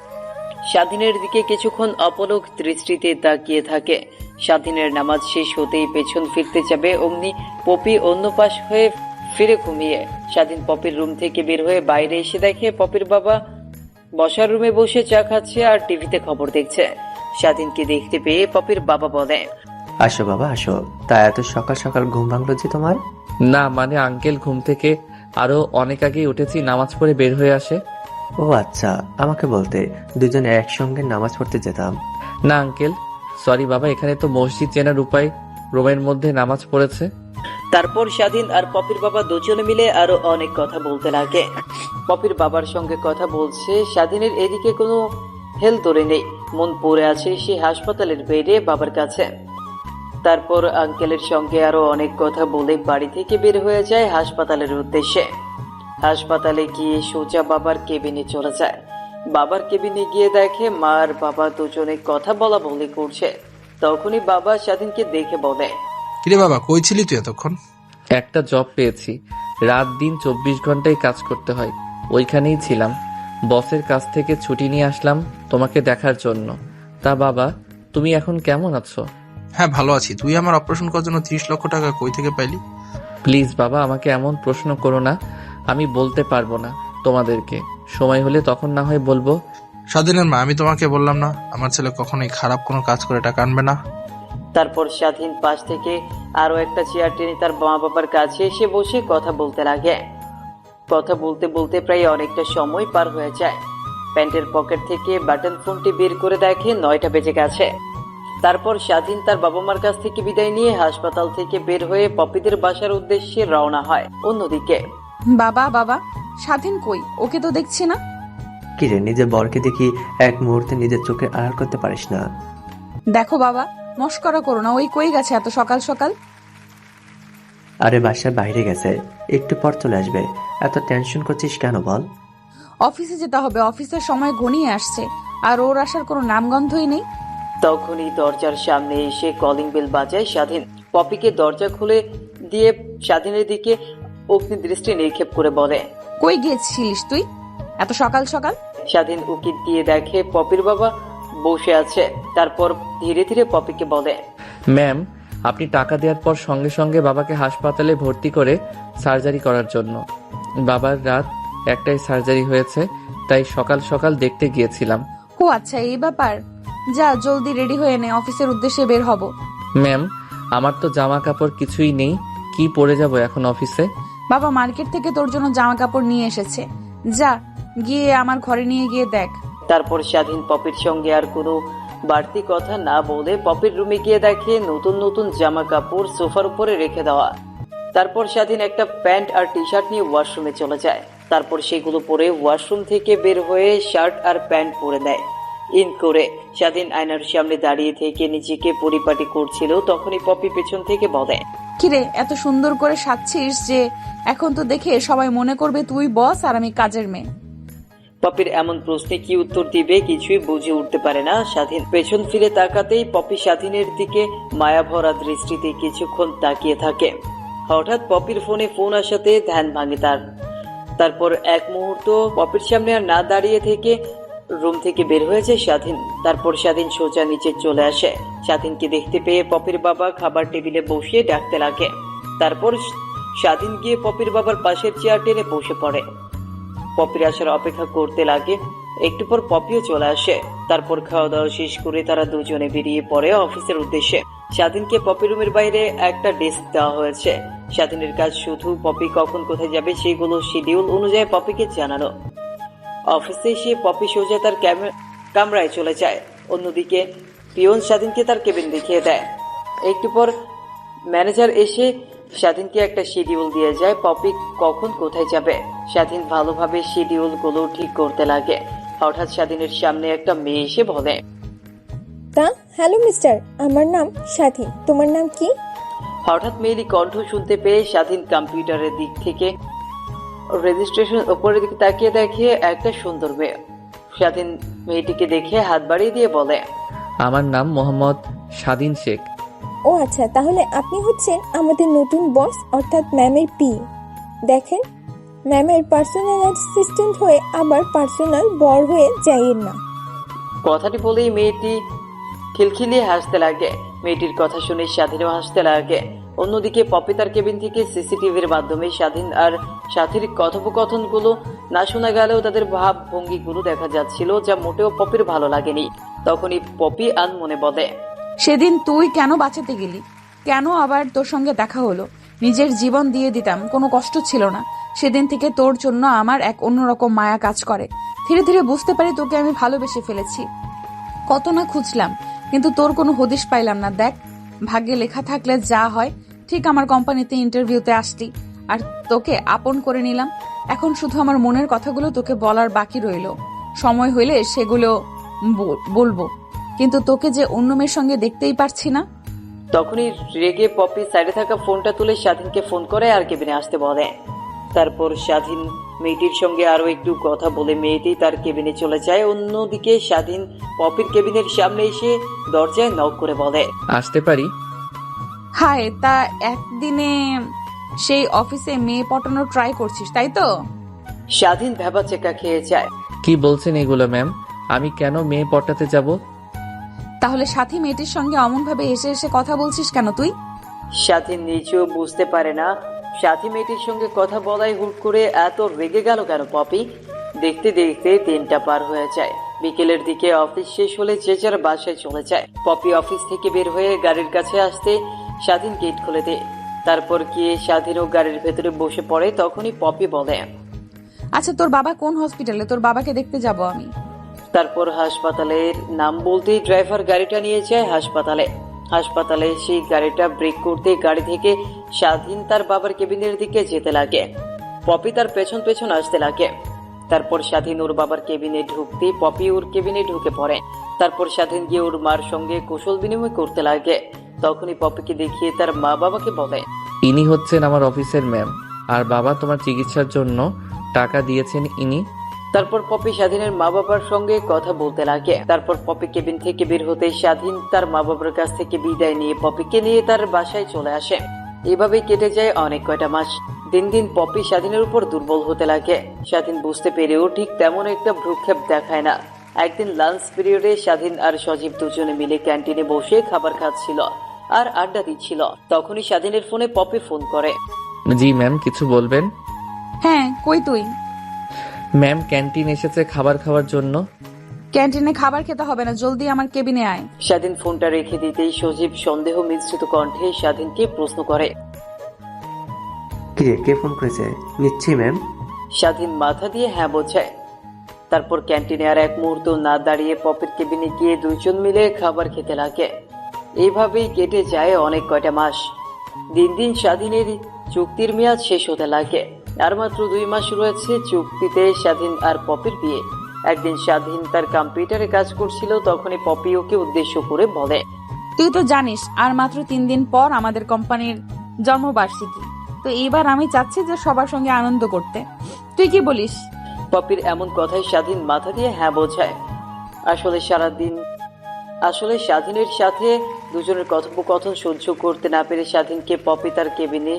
স্বাধীনের দিকে কিছুক্ষণ অপলক দৃষ্টিতে তাকিয়ে থাকে। স্বাধীনের নামাজ শেষ হতেই পেছন ফিরতে যাবে, অমনি পপি অন্য পাশ হয়ে ফিরে ঘুমিয়ে। স্বাধীন পপির রুম থেকে বের হয়ে বাইরে এসে দেখে পপির বাবা বসার রুমে বসে চা খাচ্ছে আর টিভিতে খবর দেখছে। স্বাধীনকে দেখতে পেয়ে পপির বাবা বলে, আসো বাবা আসো। তা এত সকাল সকাল ঘুম ভাঙলো যে তোমার? না মানে আঙ্কেল ঘুম থেকে আরো অনেক আগেই উঠেছি, নামাজ পড়ে বের হয়ে আসে। ও আচ্ছা, আমাকে বলতে দুজনে একসঙ্গে নামাজ পড়তে যেতাম। না আঙ্কেল, সরি বাবা, এখানে তো মসজিদ চেনার উপায়, রুমের মধ্যে নামাজ পড়েছে। তারপর স্বাধীন আর পপির বাবা দুজনে মিলে আরো অনেক কথা বলতে লাগে। পপির বাবার সঙ্গে কথা বলছে। স্বাধীনের এদিকে কোনো হেল তোরে নেই, মন পড়ে আছে সে হাসপাতালের বেডে বাবার কাছে। তারপর আঙ্কেলের সঙ্গে আরো অনেক কথা বলে বাড়ি থেকে বের হয়ে যায় হাসপাতালের উদ্দেশ্যে। হাসপাতালে গিয়ে সোজা বাবার কেবিনে চলে যায়। বাবার কেবিনে গিয়ে দেখে মা আর বাবা দুজনে কথা বলা বলি করছে। তখনই বাবা স্বাধীনকে দেখে বলে, কিরে বাবা, কই ছিলি তুই এতক্ষণ? একটা জব পেয়েছি, রাত দিন 24 ঘন্টায় কাজ করতে হয়, ওইখানেই ছিলাম। বসের কাছ থেকে ছুটি নিয়ে আসলাম তোমাকে দেখার জন্য। তা বাবা, তুমি এখন কেমন আছো? হ্যাঁ ভালো আছি। তুই আমার অপারেশন করার জন্য 30 লক্ষ টাকা কই থেকে পাইলি? প্লিজ বাবা, আমাকে এমন প্রশ্ন করো না, আমি বলতে পারবো না তোমাদেরকে, সময় হলে তখন না হয় বলবো। স্বাধীনের মা, আমি তোমাকে বললাম না আমার ছেলে কখনোই খারাপ কোনো কাজ করে টাকা আনবে না? তারপর স্বাধীন পাশ থেকে আরো একটা চেয়ার টেনে তার মা বাবার কাছে এসে বসে কথা বলতে লাগে। কথা বলতে বলতে প্রায় অনেকটা সময় পার হয়ে যায়। প্যান্টের পকেট থেকে বাটন ফোনটি বের করে দেখে 9টা বেজে গেছে। তারপর স্বাধীন তার বাবা মার কাছ থেকে বিদায় নিয়ে হাসপাতাল থেকে বের হয়ে পপিদের বাসার উদ্দেশ্যে রওনা হয়। অন্যদিকে বাবা, স্বাধীন কই? ওকে তো দেখছি না। কি রে, নিজের বরকে দেখি এক মুহূর্তে নিজের চোখে আড়াল করতে পারিস না? দেখো বাবা, মস্করা করো না, ওই কই গেছে এত সকাল সকাল? আরে বাসার বাইরে গেছে, একটু পর চলে আসবে। এত টেনশন করছিস কেন বল? অফিসে যেতে হবে, অফিসের সময় ঘনিয়ে আসছে, আর ওর আসার কোনো নামগন্ধই নেই। তখনই দরজার সামনে এসে কলিং বেল বাজায় স্বাধীন। পপিকে দরজা খুলে দিয়ে স্বাধীনের দিকে অগ্নি দৃষ্টি নিক্ষেপ করে বলে, কই গিয়েছিলিস তুই এত সকাল সকাল? স্বাধীন উকি দিয়ে দেখে পপির বাবা বসে আছে। তারপর ধীরে ধীরে পপিকে বলে, ম্যাম, আপনি টাকা দেওয়ার পর সঙ্গে সঙ্গে বাবাকে হাসপাতালে ভর্তি করে সার্জারি করার জন্য। বাবার রাত 1টায় সার্জারি হয়েছে, তাই সকাল সকাল দেখতে গিয়েছিলাম। ও আচ্ছা, এই ব্যাপার। যা জলদি রেডি হয়ে নে, অফিসের উদ্দেশ্যে বের হব। ম্যাম, আমার তো জামা কাপড় কিছুই নেই, কি পরে যাব এখন অফিসে? বাবা মার্কেট থেকে তোর জন্য জামা কাপড় নিয়ে এসেছে, যা গিয়ে আমার ঘরে নিয়ে গিয়ে দেখ। তারপর স্বাধীন পপির সঙ্গে আর কোনো বাড়তি কথা না বলে পপির রুমে গিয়ে দেখে নতুন নতুন জামা কাপড় সোফার উপরে রেখে দেওয়া। তারপর স্বাধীন একটা প্যান্ট আর টি শার্ট নিয়ে ওয়াশরুমে চলে যায়। তারপর সেগুলো পরে ওয়াশরুম থেকে বের হয়ে শার্ট আর প্যান্ট পরে নেয়। ইন করে স্বাধীন আয়নার সামনে দাঁড়িয়ে থেকে নিজেকে পরিপাটি করছিল, তখনই পপি পেছন থেকে বলে, কিরে, এত সুন্দর করে সাজছিস যে এখন তো দেখে সবাই মনে করবে তুই বস আর আমি কাজের মেয়ে। পপির এমন প্রশ্নে কি উত্তর দিবে কিছুই বুঝে উঠতে পারে না স্বাধীন। পেছন ফিরে তাকাতেই পপি স্বাধীনের দিকে মায়াভরা দৃষ্টিতে কিছুক্ষণ তাকিয়ে থাকে। হঠাৎ পপির ফোন আসাতে ধ্যান ভাঙে তার। তারপর এক মুহূর্ত পপির সামনে আর না দাঁড়িয়ে থেকে রুম থেকে বের হয়েছে স্বাধীন। তারপর স্বাধীন সোজা নিচে চলে আসে। স্বাধীনকে দেখতে পেয়ে পপির বাবা খাবার টেবিলে বসিয়ে ডাকতে লাগে। তারপর স্বাধীন গিয়ে পপির বাবার পাশের চেয়ার টেনে বসে পড়ে। পপির আসার অপেক্ষা করতে লাগে। একটু পর পপিও চলে আসে। তারপর খাওয়া দাওয়া শেষ করে তারা দুজনে বেরিয়ে পড়ে অফিসের উদ্দেশ্যে। স্বাধীনকে পপি রুমের বাইরে একটা ডেস্ক দেওয়া হয়েছে। স্বাধীনের কাজ শুধু পপি কখন কোথায় যাবে সেগুলো শিডিউল অনুযায়ী পপিকে জানানো। অফিসে এসে পপি সোজা তার কামরায় চলে যায়। অন্যদিকে পিয়ন স্বাধীনকে তার কেবিন দেখিয়ে দেয়। একটু পর ম্যানেজার এসে স্বাধীনকে একটা শিডিউল দিয়ে যায় পপি কখন কোথায় যাবে। স্বাধীন ভালোভাবে শিডিউলগুলো ঠিক করতে লাগে। হঠাৎ স্বাধীনের সামনে একটা মেয়ে এসে বলে, তা হ্যালো মিস্টার, আমার নাম স্বাধীন, তোমার নাম কি? হঠাৎ মেয়েলি কণ্ঠ শুনতে পেয়ে স্বাধীন কম্পিউটারের দিক থেকে রেজিস্ট্রেশন উপরের দিকে তাকিয়ে দেখে একটা সুন্দর মেয়ে। স্বাধীন মেয়েটিকে দেখে হাত বাড়িয়ে দিয়ে বলে, আমার নাম মোহাম্মদ স্বাধীন শেখ। ও আচ্ছা, তাহলে আপনি হচ্ছেন আমাদের নতুন বস অর্থাৎ ম্যামের পি। দেখেন, ম্যামের পার্সোনাল অ্যাসিস্ট্যান্ট হয়ে আবার পার্সোনাল বর হয়ে যাইয়েন না। কথাটি বলেই মেয়েটি খিলখিলিয়ে হাসতে লাগে। মেয়েটির কথা শুনে স্বাধীনও হাসতে লাগে। অন্যদিকে পপি তার কেবিন থেকে সিসিটিভির মাধ্যমে স্বাধীন আর সাথীর কথোপকথনগুলো না শোনা গেলেও তাদের ভাব ভঙ্গিগুলো দেখা যাচ্ছিল, যা মোটেও পপির ভালো লাগেনি। তখনই পপি আনমনে বলে, সেদিন তুই কেন বাঁচাতে গেলি? কেন আবার তোর সঙ্গে দেখা হলো? নিজের জীবন দিয়ে দিতাম, কোনো কষ্ট ছিল না। সেদিন থেকে তোর জন্য আমার এক অন্যরকম মায়া কাজ করে। ধীরে ধীরে বুঝতে পারি তোকে আমি ভালোবেসে ফেলেছি। কত না খুঁজলাম, কিন্তু তোর কোনো হদিশ পাইলাম না। দেখ, ভাগ্যে লেখা থাকলে যা হয়। ঠিক আমার কোম্পানিতে ইন্টারভিউতে আসতি আর তোকে আপন করে নিলাম। এখন শুধু আমার মনের কথাগুলো তোকে বলার বাকি রইল। সময় হইলে সেগুলো বলবো, কিন্তু তোকে যে অন্য মেয়ের সঙ্গে দেখতেই পারছি না। তখনই রেগে পপি সাইডে থাকা ফোনটা তুলে স্বাধীনকে ফোন করে আর কেবিনে আসতে বলে। তারপর স্বাধীন মেয়েটির সঙ্গে আরো একটু কথা বলে মেয়েটি তার কেবিনে চলে যায়। অন্যদিকে স্বাধীন পপির কেবিনের সামনে এসে দরজায় নক করে বলে, আসতে পারি? হায়, তা একদিনে সেই অফিসে মেয়ে পটানোর ট্রাই করছিস, তাই তো? স্বাধীন ভেবা চেকা খেয়ে যায়। কি বলছেন এগুলো ম্যাম? আমি কেন মেয়ে পটাতে যাব? তাহলে সাথী মেয়েটির সঙ্গে অমন ভাবে এসে এসে কথা বলছিস কেন তুই? স্বাধীন নিজেও বুঝতে পারে না সাথী মেয়েটির সঙ্গে কথা বলাই হুট করে এত রেগে গেল কেন পপি। দেখতে দেখতে 3টা পার হয়ে যায়। বিকেলের দিকে অফিস শেষ হলে যে যার বাসায় চলে যায়। পপি অফিস থেকে বের হয়ে গাড়ির কাছে আসতে স্বাধীন গেট খুলে দেয়। তারপর গিয়ে স্বাধীনও গাড়ির ভেতরে বসে পড়ে। তখনই পপি বলে, আচ্ছা, তোর বাবা কোন হসপিটালে? তোর বাবাকে দেখতে যাব আমি। তারপর হাসপাতালের নাম বলতেই ড্রাইভার গাড়িটা নিয়ে যায় হাসপাতালে সেই গাড়িটা ব্রেক করতে গাড়ি থেকে স্বাধীন তার বাবার কেবিনের দিকে যেতে লাগে। পপি তার পেছন পেছন আসতে লাগে। তারপর স্বাধীন ওর বাবার কেবিনে ঢুকতে পপি ওর কেবিনে ঢুকে পড়ে। তারপর স্বাধীন গিয়ে ওর মার সঙ্গে কুশল বিনিময় করতে লাগে। তখনই পপিকে দেখিয়ে তার মা বাবাকে বলে, ইনি হচ্ছেন আমার অফিসের ম্যাম, আর বাবা তোমার চিকিৎসার জন্য টাকা দিয়েছেন ইনি। তারপর পপি স্বাধীনের মা বাবার সঙ্গে কথা বলতে লাগে। তারপর পপি কেবিন থেকে বের হতে স্বাধীন তার মা বাবার কাছ থেকে বিদায় নিয়ে পপিকে নিয়ে তার বাসায় চলে আসে। এভাবেই কেটে যায় অনেক কয়টা মাস। দিন দিন পপি স্বাধীনের উপর দুর্বল হতে লাগে। স্বাধীন বুঝতে পেরেও ঠিক তেমন একটা ভ্রুক্ষেপ দেখায় না। একদিন লাঞ্চ পিরিয়ডে স্বাধীন আর সজীব দুজনে মিলে ক্যান্টিনে বসে খাবার খাচ্ছিল আর আড্ডা দিচ্ছিল। তখনই স্বাধীনের ফোনে পপি ফোন করে। জি ম্যাম, কিছু বলবেন? হ্যাঁ, কই তুই? ম্যাম, ক্যান্টিন এসেছে খাবার খাওয়ার জন্য। ক্যান্টিনে খাবার খেতে হবে না, জলদি আমার কেবিনে আয়। স্বাধীন ফোনটা রেখে দিতেই সজীব সন্দেহ মিশ্রিত কণ্ঠে স্বাধীনকে প্রশ্ন করে। কিরে, কে ফোন করেছে? নিচ্ছি ম্যাম। স্বাধীন মাথা দিয়ে হ্যাঁ বোঝায়। তারপর ক্যান্টিনে আর এক মুহূর্ত না দাঁড়িয়ে পপির কেবিনে গিয়ে দুজন মিলে খাবার খেতে লাগে। এইভাবেই কেটে যায় অনেক কয়টা মাস। দিন দিন স্বাধীনের চুক্তির মেয়াদ শেষ হতে লাগে। আর মাত্র 2 মাস রয়েছে চুক্তিতে স্বাধীন আর পপির বিয়ে। একদিন স্বাধীন তার কম্পিউটারে কাজ করছিল, তখনই পপি ওকে উদ্দেশ্য করে বলে, তুই তো জানিস আর মাত্র 3 দিন পর আমাদের কোম্পানির জন্মবার্ষিকী। তো এইবার আমি চাচ্ছি যে সবার সঙ্গে আনন্দ করতে। তুই কি বলিস? পপির এমন কথায় স্বাধীন মাথা দিয়ে হ্যাঁ বোঝায়। আসলে স্বাধীনের সাথে দুজনের কথোপকথন সহ্য করতে না পেরে স্বাধীনকে পপি তার কেবিনে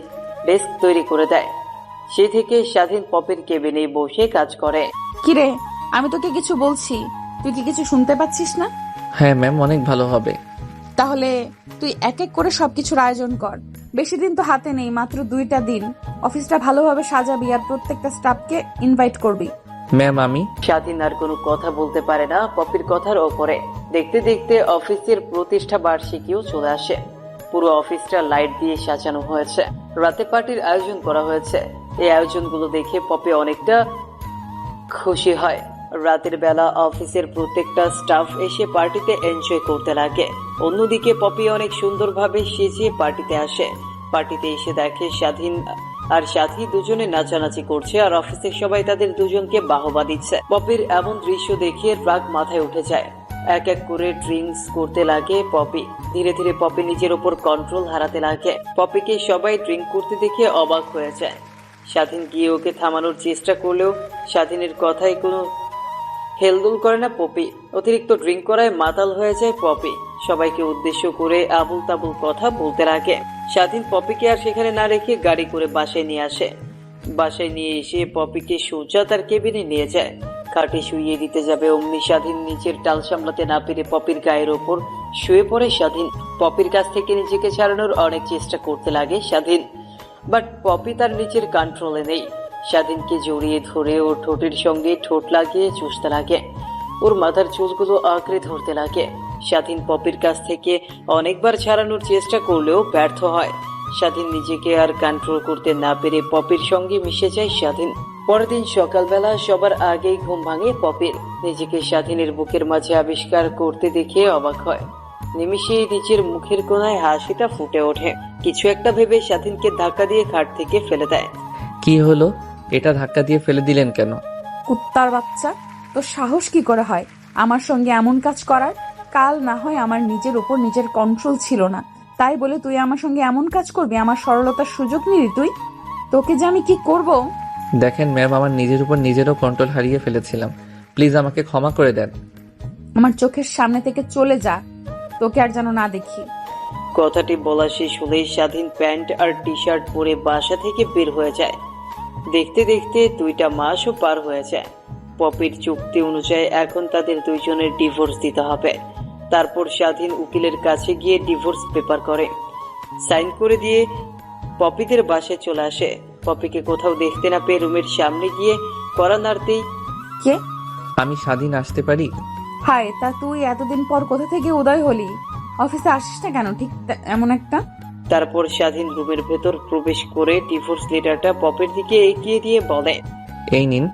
ডেস্ক তৈরি করে দেয়। সেই থেকে স্বাধীন পপির কেবিনে বসে কাজ করে। কিরে, আমি তোকে কিছু বলছি, তুই কি কিছু শুনতে পাচ্ছিস না? হ্যাঁ ম্যাম, অনেক ভালো হবে। তাহলে তুই এক এক করে সবকিছুর আয়োজন কর। বেশি দিন তো হাতে নেই, মাত্র 2টা দিন। অফিসটা ভালোভাবে সাজাবি আর প্রত্যেকটা স্টাফকে ইনভাইট করবি। ম্যাম, আমি স্বাধীন আর কোনো কথা বলতে পারে না পপির কথার ওপরে। দেখতে দেখতে অফিসের প্রতিষ্ঠা বার্ষিকীও চলে আসে। পুরো অফিসটা লাইট দিয়ে সাজানো হয়েছে। রাতে পার্টির আয়োজন করা হয়েছে। এই আয়োজনগুলো দেখে পপি অনেকটা খুশি হয়। রাতের বেলা অফিসের প্রত্যেকটা স্টাফ এসে পার্টিতে এনজয় করতে লাগে। অন্যদিকে পপি অনেক সুন্দরভাবে সেজে পার্টিতে আসে। পার্টিতে এসে দেখে স্বাধীন আর সাথী দুজনে নাচানাচি করছে আর অফিসের সবাই তাদের দুজনকে বাহবা দিচ্ছে। পপির এমন দৃশ্য দেখে রাগ মাথায় উঠে যায়। এক এক করে ড্রিঙ্কস করতে লাগে পপি। ধীরে ধীরে পপি নিজের উপর কন্ট্রোল হারাতে লাগে। পপিকে সবাই ড্রিঙ্ক করতে দেখে অবাক হয়ে যায়। স্বাধীন গিয়ে ওকে থামানোর চেষ্টা করলেও স্বাধীনের কথায় কোনো হেলদোল করে না পপি। অতিরিক্ত ড্রিঙ্ক করায় মাতাল হয়ে যায় পপি। সবাইকে উদ্দেশ্য করে আবুল তাবুল কথা বলতে লাগে। স্বাধীন পপিকে আর সেখানে না রেখে গাড়ি করে বাসায় নিয়ে আসে। বাসায় নিয়ে এসে পপিকে সোজা তার কেবিনে নিয়ে যায়। খাটে শুইয়ে দিতে যাবে অমনি স্বাধীন নিজের টাল সামলাতে না পেরে পপির গায়ের ওপর শুয়ে পড়ে স্বাধীন। পপির কাছ থেকে নিজেকে ছাড়ানোর অনেক চেষ্টা করতে লাগে স্বাধীন, বাট পপি তার নিজের কন্ট্রোলে নেই। স্বাধীনকে জড়িয়ে ধরে ওর ঠোঁটের সঙ্গে ঠোঁট লাগিয়ে চুষতে লাগে। ওর মাথার চুলগুলো আঁকড়ে ধরতে লাগে। স্বাধীন পপির কাছ থেকে অনেকবার ছাড়ানোর চেষ্টা করলেও ব্যর্থ হয়। স্বাধীন নিজেকে আর কন্ট্রোল করতে না পেরে পপির সঙ্গে মিশে যায় স্বাধীন। পরের দিন সকালবেলা সবার আগেই ঘুম ভাঙে পপির। নিজেকে স্বাধীনের বুকের মাঝে আবিষ্কার করতে দেখে অবাক হয়। নিমিষেই নিজের মুখের কোণায় হাসিটা ফুটে ওঠে। কিছু একটা ভেবে স্বাধীনকে ধাক্কা দিয়ে খাট থেকে ফেলে দেয়। কি হলো? এটা ধাক্কা দিয়ে ফেলে দিলেন কেন? কুত্তার বাচ্চা, তোর সাহস কি করে হয় আমার সঙ্গে এমন কাজ করার? কাল না হয় আমার নিজের উপর নিজের কন্ট্রোল ছিল না, তাই বলে তুই আমার সঙ্গে এমন কাজ করবি? আমার সরলতার সুযোগ নিলি তুই? তোকে যে আমি কি করব? দেখেন ম্যাম, আমার নিজের উপর নিজেরও কন্ট্রোল হারিয়ে ফেলেছিলাম। প্লিজ আমাকে ক্ষমা করে দেন। আমার চোখের সামনে থেকে চলে যা, তোকে আর যেন না দেখি। কথাটি বলা শেষ হলেই স্বাধীন প্যান্ট আর টি শার্ট পরে বাসা থেকে বের হয়ে যায়। দেখতে দেখতে 2টা মাসও পার হয়ে যায়। পপির চুক্তি অনুযায়ী এখন তাদের দুইজনের ডিভোর্স দিতে হবে। তারপর স্বাধীন উকিলের কাছে গিয়ে ডিভোর্স পেপার করে সাইন করে দিয়ে পপিদের বাসায় চলে আসে। পপিকে কোথাও দেখতে না পেয়ে রুমের সামনে গিয়ে কড়া নাড়তেই, কে? আমি স্বাধীন, আসতে পারি? হায়, তা তুই এতদিন পর কোথা থেকে উদয় হলি? অফিসে আসিস না কেন ঠিক এমন একটা? তারপর স্বাধীন রুমের ভেতর প্রবেশ করে ডিভোর্স লেটারটা পপির দিকে এগিয়ে দিয়ে বলে, এই নিন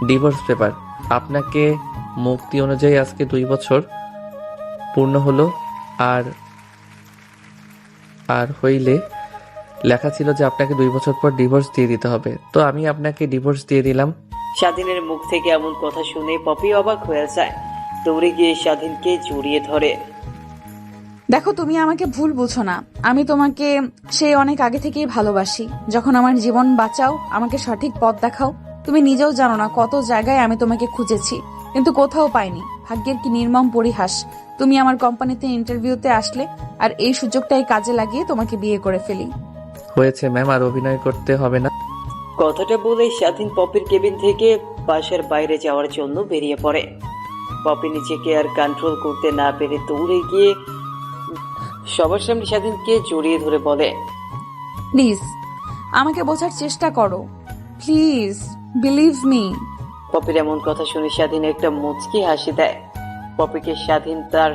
ডিভোর্স পেপার। আপনাকে মুক্তি অনুযায়ী আজকে 2 বছর পূর্ণ হলো। আর হইলে লেখা ছিল যে আপনাকে 2 বছর পর ডিভোর্স দিয়ে দিতে হবে, তো আমি আপনাকে ডিভোর্স দিয়ে দিলাম। স্বাধীনের মুখ থেকে এমন কথা শুনে পপি অবাক হয়ে যায়। দৌড়ে গিয়ে স্বাধীনকে জড়িয়ে ধরে। দেখো, তুমি আমাকে ভুল বুঝো না। আমি তোমাকে সেই অনেক আগে থেকেই ভালোবাসি। যখন আমার জীবন বাঁচাও, আমাকে সঠিক পথ দেখাও। তুমি নিজেও জানো না কত জায়গায় আমি তোমাকে খুঁজেছি, কিন্তু কোথাও পাইনি। ভাগ্যের কি নির্মম পরিহাস, তুমি আমার কোম্পানিতে ইন্টারভিউতে আসলে আর এই সুযোগটাই কাজে লাগিয়ে তোমাকে বিয়ে করে ফেলি। হয়েছে ম্যাম, আর অভিনয় করতে হবে না। কথাটা বলে স্বাধীন পপির কেবিন থেকে বাসার বাইরে যাওয়ার জন্য বেরিয়ে পড়ে। পপি নিজেকে আর কন্ট্রোল করতে না পেরে দৌড়ে গিয়ে সবার সামনে স্বাধীনকে জড়িয়ে ধরে বলে, প্লিজ আমাকে বোঝার চেষ্টা করো, প্লিজ বিলিভ মি। পপির এমন কথা শুনে স্বাধীন একটা মুচকি হাসি দেয়। পপিকে স্বাধীন তার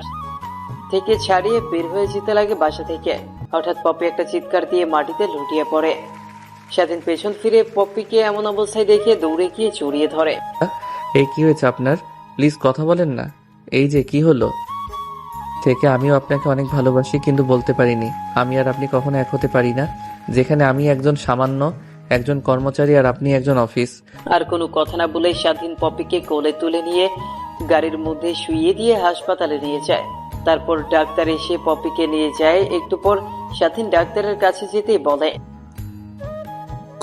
থেকে ছাড়িয়ে বের হয়ে যেতে লাগে বাসা থেকে। হঠাৎ পপি একটা চিৎকার দিয়ে মাটিতে লুটিয়ে পড়ে। স্বাধীন পেছন ফিরে পপিকে এমন অবস্থায় দেখে দৌড়ে গিয়ে জড়িয়ে ধরে। এই কি হয়েছে আপনার? প্লিজ কথা বলেন না। এই যে কি হলো? থেকে আমিও আপনাকে অনেক ভালোবাসি, কিন্তু বলতে পারিনি। আমি আর আপনি কখনো এক হতে পারি না, যেখানে আমি একজন সামান্য একজন কর্মচারী আর আপনি একজন অফিস। আর কোনো কথা না বলে স্বাধীন পপিকে কোলে তুলে নিয়ে গাড়ির মধ্যে শুইয়ে দিয়ে হাসপাতালে নিয়ে যায়। তারপর ডাক্তার এসে পপিকে নিয়ে যায়। একটু পর স্বাধীন ডাক্তারের কাছে যেতেই বলে,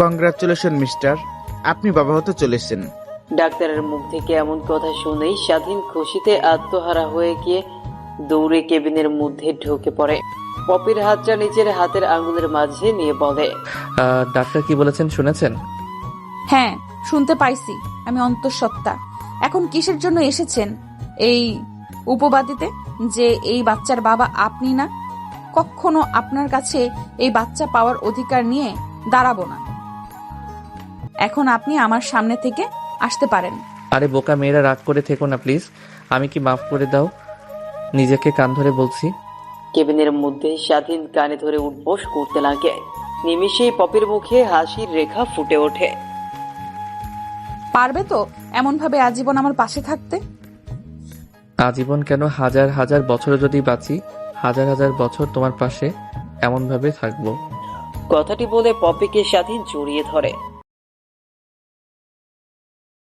কংগ্রাচুলেশন মিস্টার, আপনি বাবা হতে চলেছেন। ডাক্তারের মুখ থেকে এমন কথা শুনেই স্বাধীন খুশিতে আত্মহারা হয়ে গিয়ে দৌড়ে কেবিনের মধ্যে ঢুকে পড়ে। পপির হাতটা নিজের হাতের আঙ্গুলের মাঝে নিয়ে বলে, ডাক্তার কি বলেছেন শুনেছেন? হ্যাঁ, শুনতে পাইছি। আমি অন্তঃসত্ত্বা। এখন কিসের জন্য এসেছেন এই উপবাদিতে যে এই বাচ্চার বাবা আপনি না? কখনো আপনার কাছে এই বাচ্চা পাওয়ার অধিকার নিয়ে দাঁড়াবো না। এখন আপনি আমার সামনে থেকে আসতে পারেন। আরে বোকা মেয়েরা, রাগ করে থেকো না প্লিজ। আমি কি মাফ করে দাও, নিজেকে কান ধরে বলছি। কেবিনের মধ্যে স্বাধীন কানে ধরে উঠবোস করতে লাগে। নিমিষেই পপির মুখে হাসির রেখা ফুটে ওঠে। পারবে তো এমন ভাবে আজীবন আমার পাশে থাকতে? আজীবন কেন, হাজার হাজার বছর যদি বাঁচি, হাজার হাজার বছর তোমার পাশে এমন ভাবে থাকবো। কথাটি বলে পপিকে স্বাধীন জড়িয়ে ধরে।